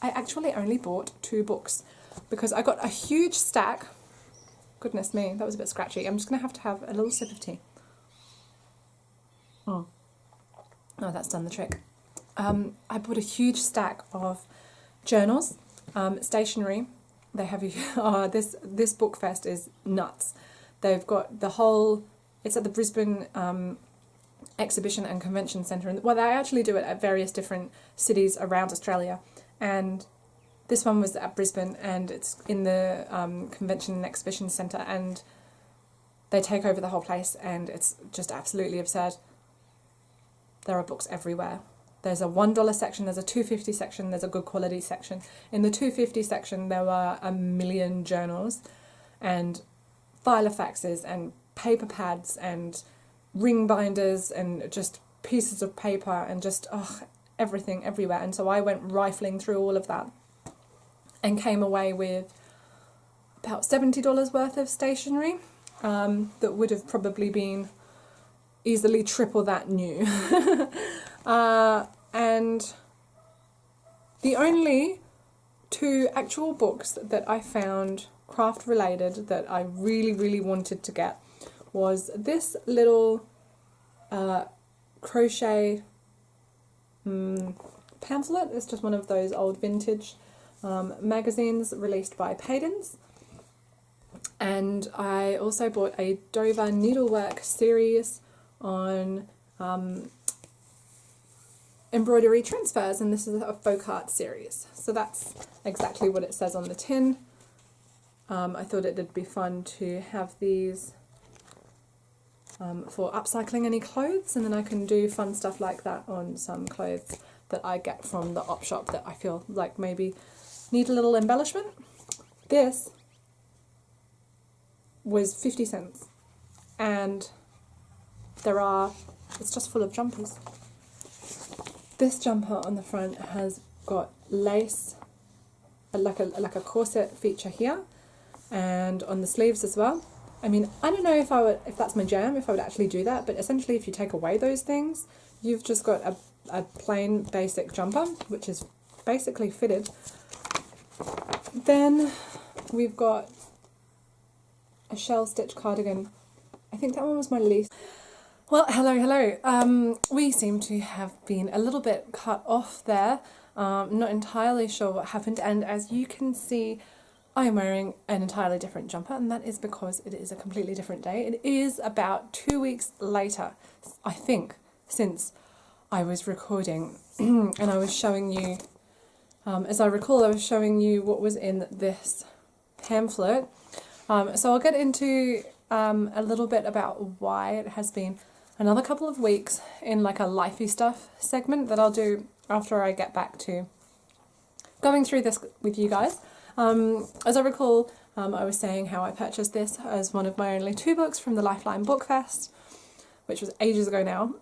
I actually only bought 2 books because I got a huge stack. Goodness me, that was a bit scratchy. I'm just going to have a little sip of tea. Oh, that's done the trick. I bought a huge stack of journals, stationery. They have this book fest is nuts. They've got the whole. It's at the Brisbane Exhibition and Convention Centre, and well, they actually do it at various different cities around Australia. And this one was at Brisbane, and it's in the Convention and Exhibition Centre, and they take over the whole place, and it's just absolutely absurd. There are books everywhere. There's a $1 section, there's a $2.50 section, there's a good quality section. In the $2.50 section, there were 1 million journals and filofaxes and paper pads and ring binders and just pieces of paper and just everything everywhere. And so I went rifling through all of that and came away with about $70 worth of stationery that would have probably been easily triple that new. And the only 2 actual books that I found craft related that I really, really wanted to get was this little crochet pamphlet. It's just one of those old vintage magazines released by Paydens. And I also bought a Dover needlework series on embroidery transfers, and this is a folk art series. So that's exactly what it says on the tin. I thought it'd be fun to have these for upcycling any clothes, and then I can do fun stuff like that on some clothes that I get from the op shop that I feel like maybe need a little embellishment. This was 50 cents, and it's just full of jumpers. This jumper on the front has got lace, like a corset feature here, and on the sleeves as well. I mean, I don't know if that's my jam, if I would actually do that, but essentially if you take away those things, you've just got a plain basic jumper, which is basically fitted. Then we've got a shell stitch cardigan. I think that one was my least. Well, hello. We seem to have been a little bit cut off there. Not entirely sure what happened, and as you can see, I am wearing an entirely different jumper, and that is because it is a completely different day. It is about 2 weeks later, I think, since I was recording, and I was showing you, as I recall, I was showing you what was in this pamphlet. So I'll get into a little bit about why it has been another couple of weeks in like a lifey stuff segment that I'll do after I get back to going through this with you guys. As I recall, I was saying how I purchased this as one of my only 2 books from the Lifeline Book Fest, which was ages ago now,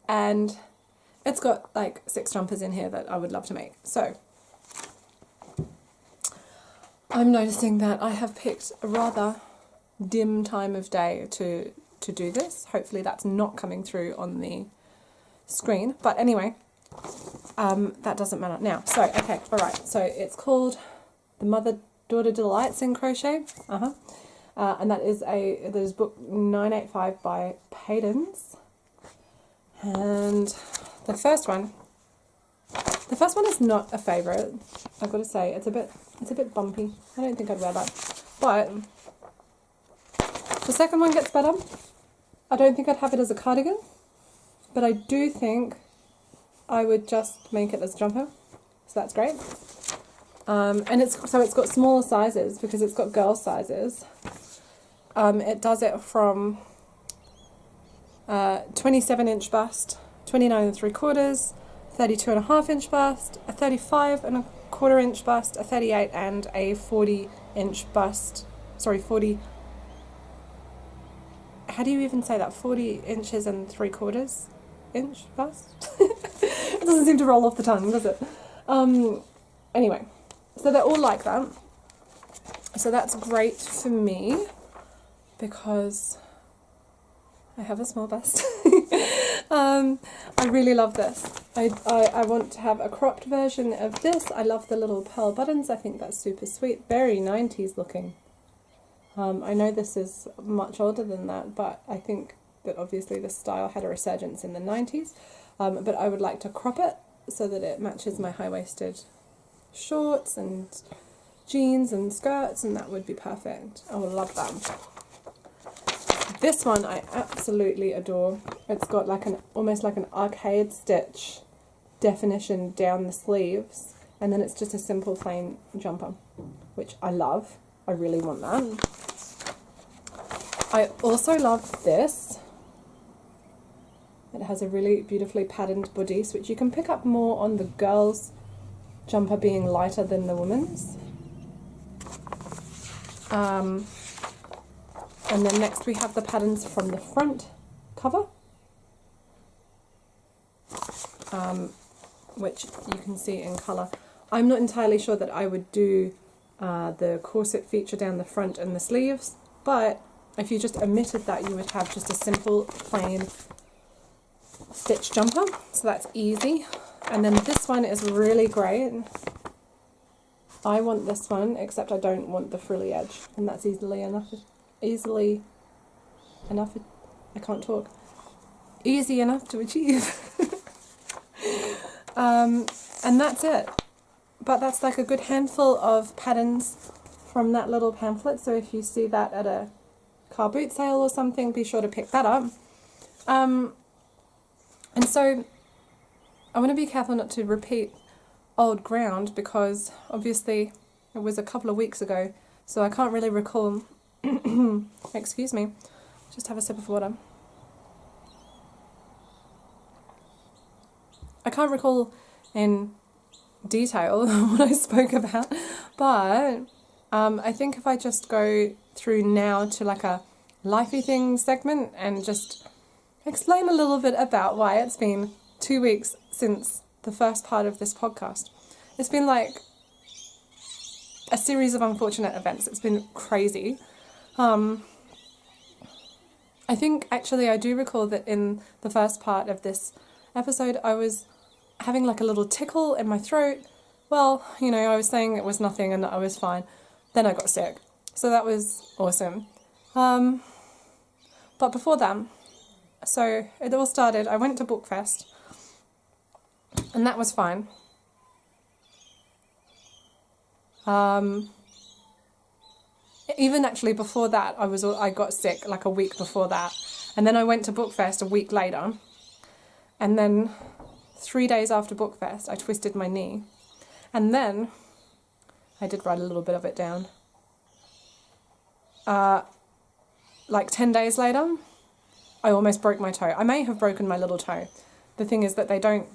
and it's got like 6 jumpers in here that I would love to make. So I'm noticing that I have picked a rather dim time of day to do this. Hopefully that's not coming through on the screen, but anyway, that doesn't matter now. So okay, all right, so it's called The Mother-Daughter Delights in Crochet, and that is book 985 by Paydens. And the first one is not a favourite, I've got to say. It's a bit bumpy. I don't think I'd wear that, but the second one gets better. I don't think I'd have it as a cardigan, but I do think I would just make it as a jumper, so that's great. And it's got smaller sizes because it's got girl sizes. It does it from 27-inch bust, 29 3/4, 32.5-inch bust, a 35.25-inch bust, a 38 and a 40-inch bust. Sorry, 40. How do you even say that? 40 inches and 3/4 inch bust? It doesn't seem to roll off the tongue, does it? Anyway, so they're all like that. So that's great for me because I have a small bust. I really love this. I want to have a cropped version of this. I love the little pearl buttons. I think that's super sweet. Very 90s looking. I know this is much older than that, but I think that obviously this style had a resurgence in the 90s. But I would like to crop it so that it matches my high-waisted shorts and jeans and skirts, and that would be perfect. I would love that. This one I absolutely adore. It's got like almost like an arcade stitch definition down the sleeves, and then it's just a simple plain jumper, which I love. I really want that. I also love this. It has a really beautifully patterned bodice, which you can pick up more on the girls' jumper being lighter than the women's. And then next we have the patterns from the front cover, which you can see in colour. I'm not entirely sure that I would do the corset feature down the front and the sleeves, but if you just omitted that, you would have just a simple plain stitch jumper, so that's easy. And then this one is really great. I want this one, except I don't want the frilly edge, and that's easily enough, I can't talk, easy enough to achieve. And that's it. But that's like a good handful of patterns from that little pamphlet, so if you see that at a car boot sale or something, be sure to pick that up. And so I want to be careful not to repeat old ground, because obviously it was a couple of weeks ago, so I can't really recall. Excuse me, just have a sip of water. I can't recall in detail what I spoke about, but I think if I just go through now to like a lifey thing segment and just explain a little bit about why it's been 2 weeks since the first part of this podcast. It's been like a series of unfortunate events. It's been crazy. I think actually I do recall that in the first part of this episode I was having like a little tickle in my throat. Well, you know, I was saying it was nothing and I was fine. Then I got sick. So that was awesome. But before that, so it all started, I went to Bookfest and that was fine. Even actually before that, I got sick like a week before that. And then I went to Bookfest a week later. And then 3 days after Bookfest, I twisted my knee. And then, I did write a little bit of it down. Like 10 days later, I almost broke my toe. I may have broken my little toe. The thing is that they don't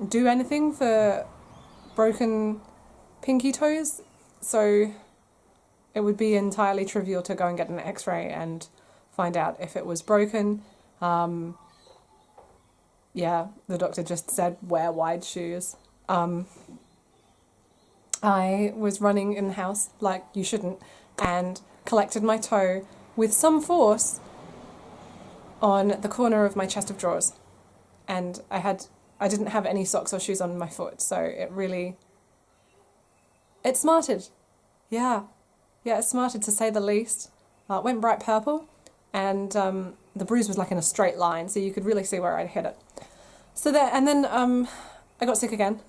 do anything for broken pinky toes, so it would be entirely trivial to go and get an x-ray and find out if it was broken. Yeah, the doctor just said wear wide shoes. I was running in the house like you shouldn't and collected my toe with some force on the corner of my chest of drawers, and I didn't have any socks or shoes on my foot, so it smarted. Yeah, it smarted to say the least. It went bright purple, and the bruise was like in a straight line, so you could really see where I'd hit it. So then I got sick again.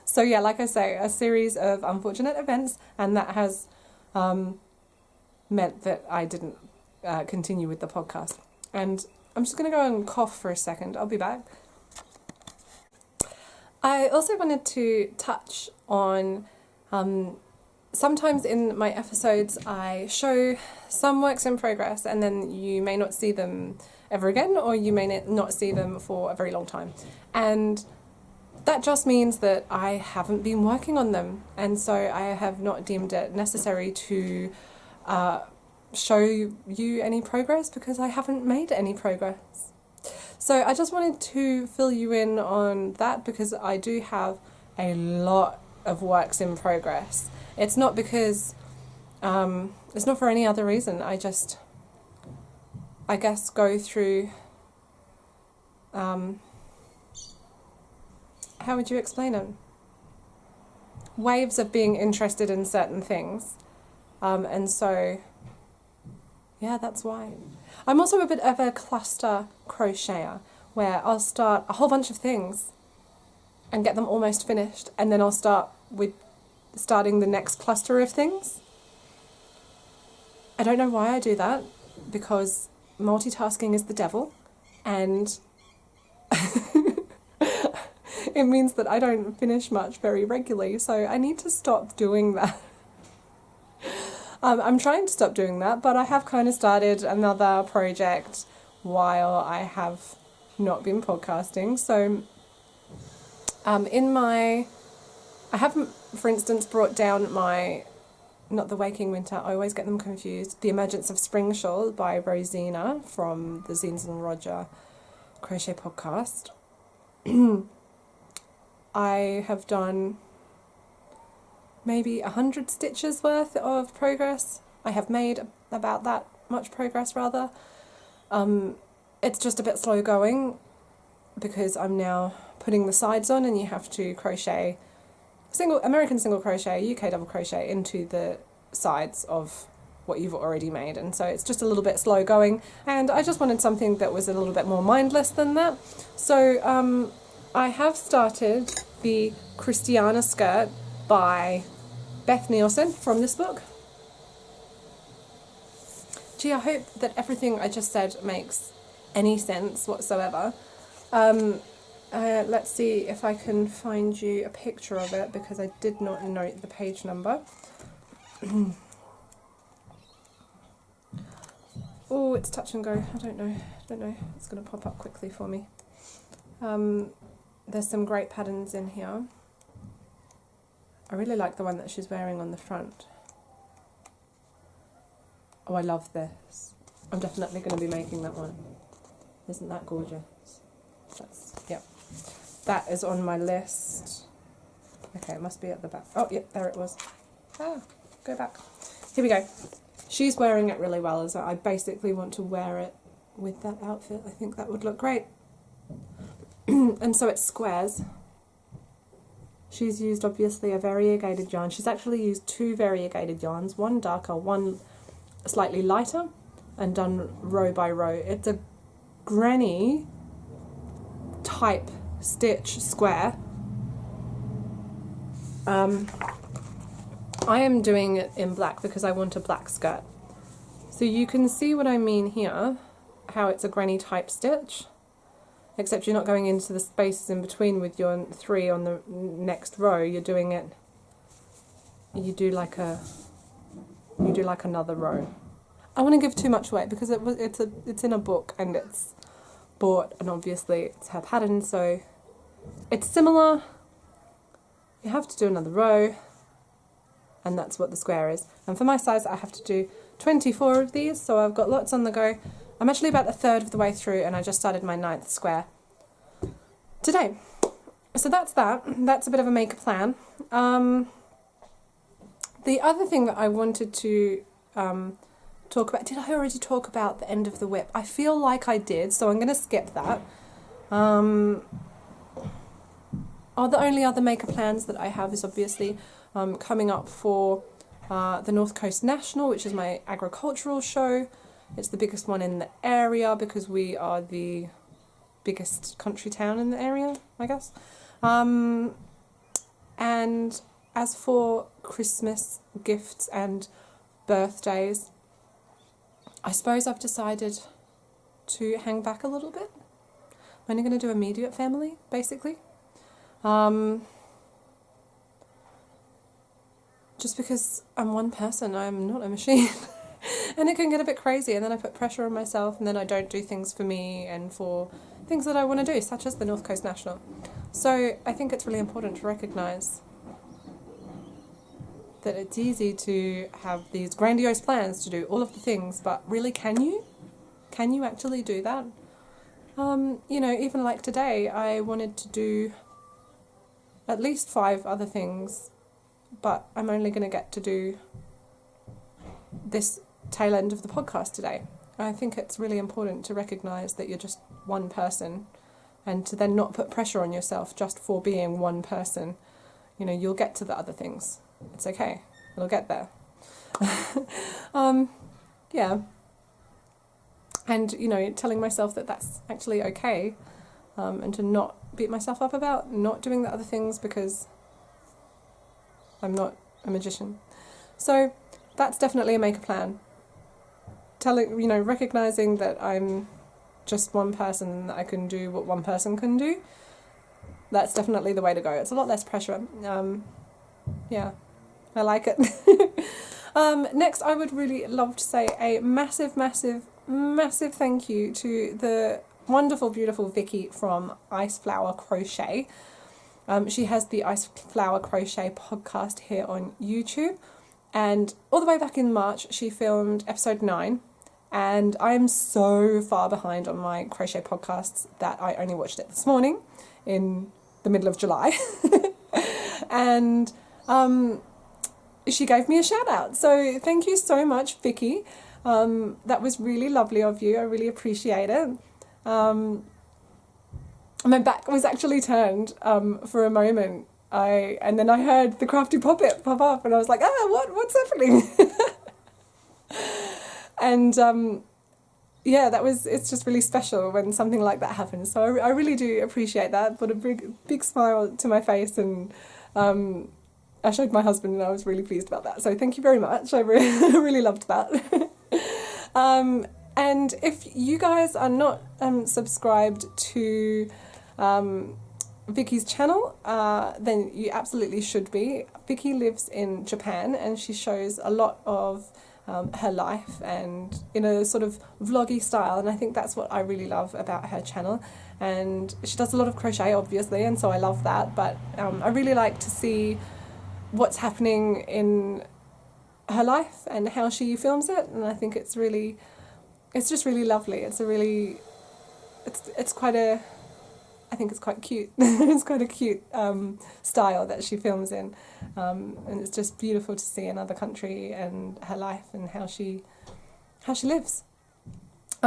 So yeah, like I say, a series of unfortunate events, and that has meant that I didn't continue with the podcast. And I'm just going to go and cough for a second. I'll be back. I also wanted to touch on, sometimes in my episodes I show some works in progress and then you may not see them ever again, or you may not see them for a very long time. And that just means that I haven't been working on them, and so I have not deemed it necessary to show you any progress because I haven't made any progress. So I just wanted to fill you in on that because I do have a lot of works in progress. It's not because, it's not for any other reason. I guess, go through, how would you explain it? Waves of being interested in certain things. And so, yeah, that's why. I'm also a bit of a cluster crocheter, where I'll start a whole bunch of things and get them almost finished, and then I'll start with starting the next cluster of things. I don't know why I do that, because multitasking is the devil, and it means that I don't finish much very regularly, so I need to stop doing that. I'm trying to stop doing that, but I have kind of started another project while I have not been podcasting. So I haven't, for instance, brought down not the Waking Winter, I always get them confused, The Emergence of Spring Shawl by Rosina from the Zines and Roger Crochet podcast. I have done maybe 100 stitches worth of progress. I have made about that much progress, rather. It's just a bit slow going because I'm now putting the sides on, and you have to crochet American single crochet, UK double crochet into the sides of what you've already made, and so it's just a little bit slow going, and I just wanted something that was a little bit more mindless than that. So I have started the Christiana skirt by Beth Nielsen from this book. Gee, I hope that everything I just said makes any sense whatsoever. Let's see if I can find you a picture of it, because I did not note the page number. Oh, it's touch and go. I don't know. It's going to pop up quickly for me. There's some great patterns in here. I really like the one that she's wearing on the front. Oh, I love this. I'm definitely going to be making that one. Isn't that gorgeous? Yep. That is on my list. Okay, it must be at the back. Oh, yep, there it was. Ah, go back. Here we go. She's wearing it really well, so I basically want to wear it with that outfit. I think that would look great. And so it's squares. She's used, obviously, a variegated yarn. She's actually used two variegated yarns, one darker, one slightly lighter, and done row by row. It's a granny type stitch square. I am doing it in black because I want a black skirt. So you can see what I mean here, how it's a granny type stitch, except you're not going into the spaces in between with your 3 on the next row. You're doing it, you do like another row. I want to give too much away because it's in a book and it's bought, and obviously it's her pattern, so it's similar. You have to do another row, and that's what the square is. And for my size, I have to do 24 of these, so I've got lots on the go. I'm actually about a third of the way through, and I just started my 9th square today. So that's that. That's a bit of a make a plan. The other thing that I wanted to talk about, did I already talk about the end of the whip? I feel like I did, so I'm going to skip that. The only other maker plans that I have is obviously coming up for the North Coast National, which is my agricultural show. It's the biggest one in the area because we are the biggest country town in the area, I guess. And as for Christmas gifts and birthdays, I suppose I've decided to hang back a little bit. I'm only going to do immediate family, basically. Just because I'm one person, I'm not a machine. And it can get a bit crazy, and then I put pressure on myself, and then I don't do things for me and for things that I want to do, such as the North Coast National. So I think it's really important to recognise that it's easy to have these grandiose plans to do all of the things, but really, can you? Can you actually do that? Even like today, I wanted to do at least 5 other things, but I'm only going to get to do this tail end of the podcast today. I think it's really important to recognise that you're just one person, and to then not put pressure on yourself just for being one person. You'll get to the other things. It's okay. It'll get there. Yeah. And, telling myself that that's actually okay, and to not beat myself up about not doing the other things because I'm not a magician. So that's definitely a make a plan. Recognizing that I'm just one person, that I can do what one person can do. That's definitely the way to go. It's a lot less pressure. Yeah, I like it. Next, I would really love to say a massive, massive, massive thank you to the wonderful, beautiful Vicky from Ice Flower Crochet. She has the Ice Flower Crochet podcast here on YouTube. And all the way back in March, she filmed episode 9. And I'm so far behind on my crochet podcasts that I only watched it this morning in the middle of July. And she gave me a shout out. So thank you so much, Vicky. That was really lovely of you. I really appreciate it. My back was actually turned for a moment. And then I heard the Crafty Poppet pop up, and I was like, what's happening? And it's just really special when something like that happens. So I really do appreciate that. Put a big smile to my face, and I showed my husband, and I was really pleased about that. So thank you very much. I really loved that. And if you guys are not subscribed to Vicky's channel, then you absolutely should be. Vicky lives in Japan, and she shows a lot of her life and in a sort of vloggy style, and I think that's what I really love about her channel. And she does a lot of crochet, obviously, and so I love that, but I really like to see what's happening in her life and how she films it, and I think it's just really lovely. I think it's quite cute. It's quite a cute style that she films in, and it's just beautiful to see another country and her life and how she lives.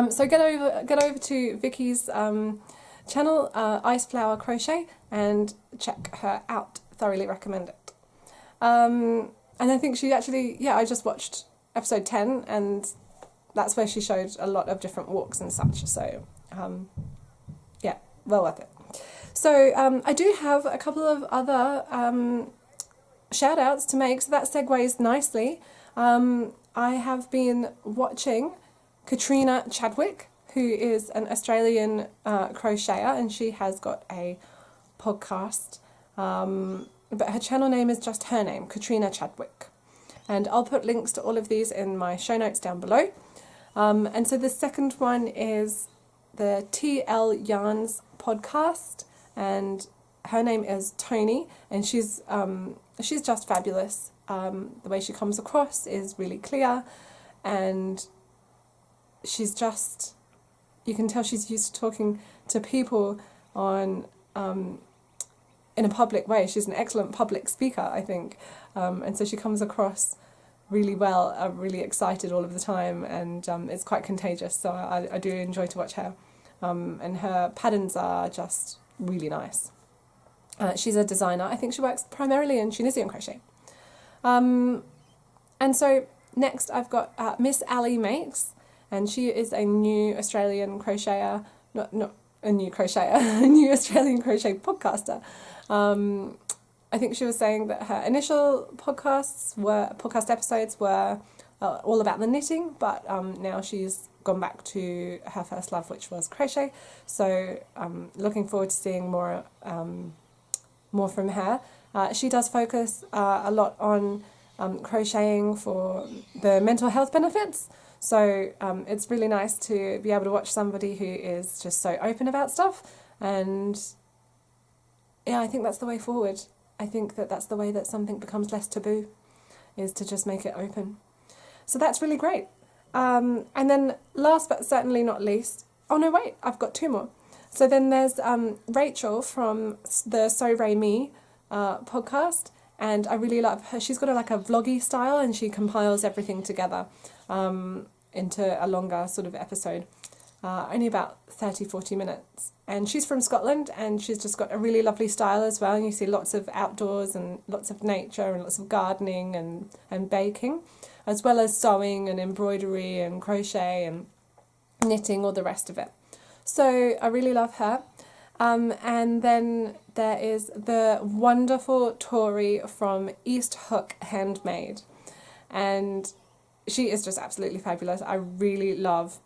So get over to Vicky's channel, Ice Flower Crochet, and check her out. Thoroughly recommend it. And I think she actually, I just watched episode 10, and that's where she showed a lot of different walks and such. So well worth it. So I do have a couple of other shout outs to make, so that segues nicely. I have been watching Katrina Chadwick, who is an Australian crocheter, and she has got a podcast, but her channel name is just her name, Katrina Chadwick. And I'll put links to all of these in my show notes down below. And so the second one is the TL Yarns podcast, and her name is Tony, and she's just fabulous. The way she comes across is really clear, and she's just, you can tell she's used to talking to people on in a public way. She's an excellent public speaker, I think, and so she comes across really well. I'm really excited all of the time, and it's quite contagious, so I do enjoy to watch her. And her patterns are just really nice. She's a designer. I think she works primarily in Tunisian crochet. And so next I've got Miss Ali Makes, and she is a new Australian crocheter, not a new crocheter, a new Australian crochet podcaster. I think she was saying that her initial podcast episodes were all about the knitting, but now she's gone back to her first love, which was crochet. So looking forward to seeing more from her. She does focus a lot on crocheting for the mental health benefits. So it's really nice to be able to watch somebody who is just so open about stuff. And yeah, I think that's the way forward. I think that that's the way that something becomes less taboo, is to just make it open. So that's really great. And then last but certainly not least, oh no wait, I've got two more. So then there's Rachel from the So Ray Me podcast, and I really love her. She's got like a vloggy style, and she compiles everything together into a longer sort of episode, only about 30-40 minutes. And she's from Scotland, and she's just got a really lovely style as well. And you see lots of outdoors and lots of nature and lots of gardening and baking, as well as sewing and embroidery and crochet and knitting, all the rest of it. So I really love her. And then there is the wonderful Tori from East Hook Handmade. And she is just absolutely fabulous. I really love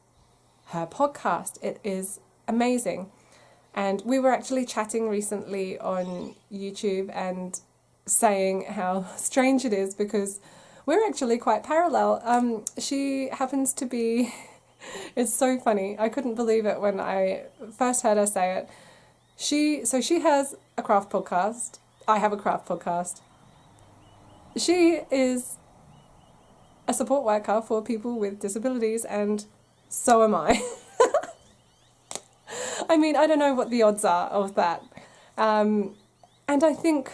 her podcast. It is amazing. And we were actually chatting recently on YouTube and saying how strange it is, because we're actually quite parallel. She happens to be, it's so funny. I couldn't believe it when I first heard her say it. She has a craft podcast. I have a craft podcast. She is a support worker for people with disabilities, and so am I. I mean, I don't know what the odds are of that. And I think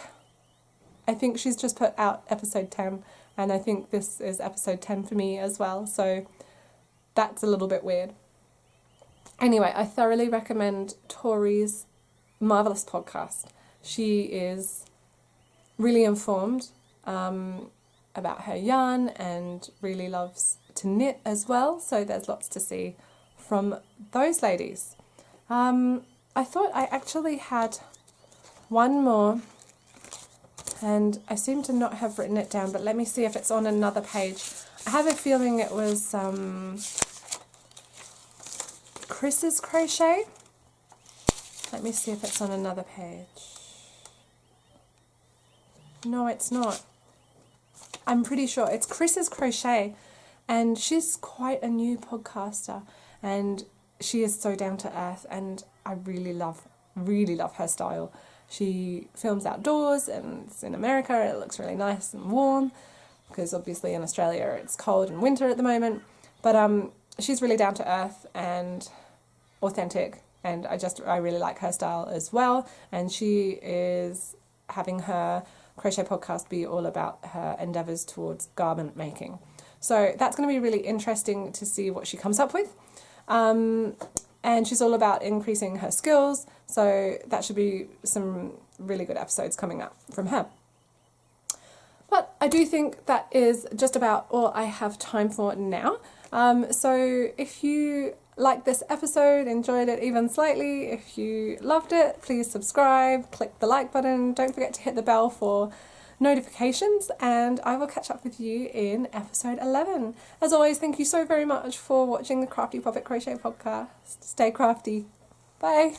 she's just put out episode 10, and I think this is episode 10 for me as well, so that's a little bit weird. Anyway, I thoroughly recommend Tori's marvellous podcast. She is really informed about her yarn and really loves to knit as well, so there's lots to see from those ladies. I thought I actually had one more, and I seem to not have written it down, but let me see if it's on another page. I have a feeling it was Chris's crochet. Let me see if it's on another page. No, it's not. I'm pretty sure it's Chris's crochet, and she's quite a new podcaster, and she is so down to earth, and I really love her style. She films outdoors, and it's in America. It looks really nice and warm, because obviously in Australia it's cold and winter at the moment. But she's really down to earth and authentic, and I really like her style as well. And she is having her crochet podcast be all about her endeavours towards garment making. So that's going to be really interesting to see what she comes up with. And she's all about increasing her skills, so that should be some really good episodes coming up from her. But I do think that is just about all I have time for now. So if you liked this episode, enjoyed it even slightly, if you loved it, please subscribe, click the like button, don't forget to hit the bell for notifications, and I will catch up with you in episode 11. As always, thank you so very much for watching the Crafty Poppet Crochet podcast. Stay crafty. Bye.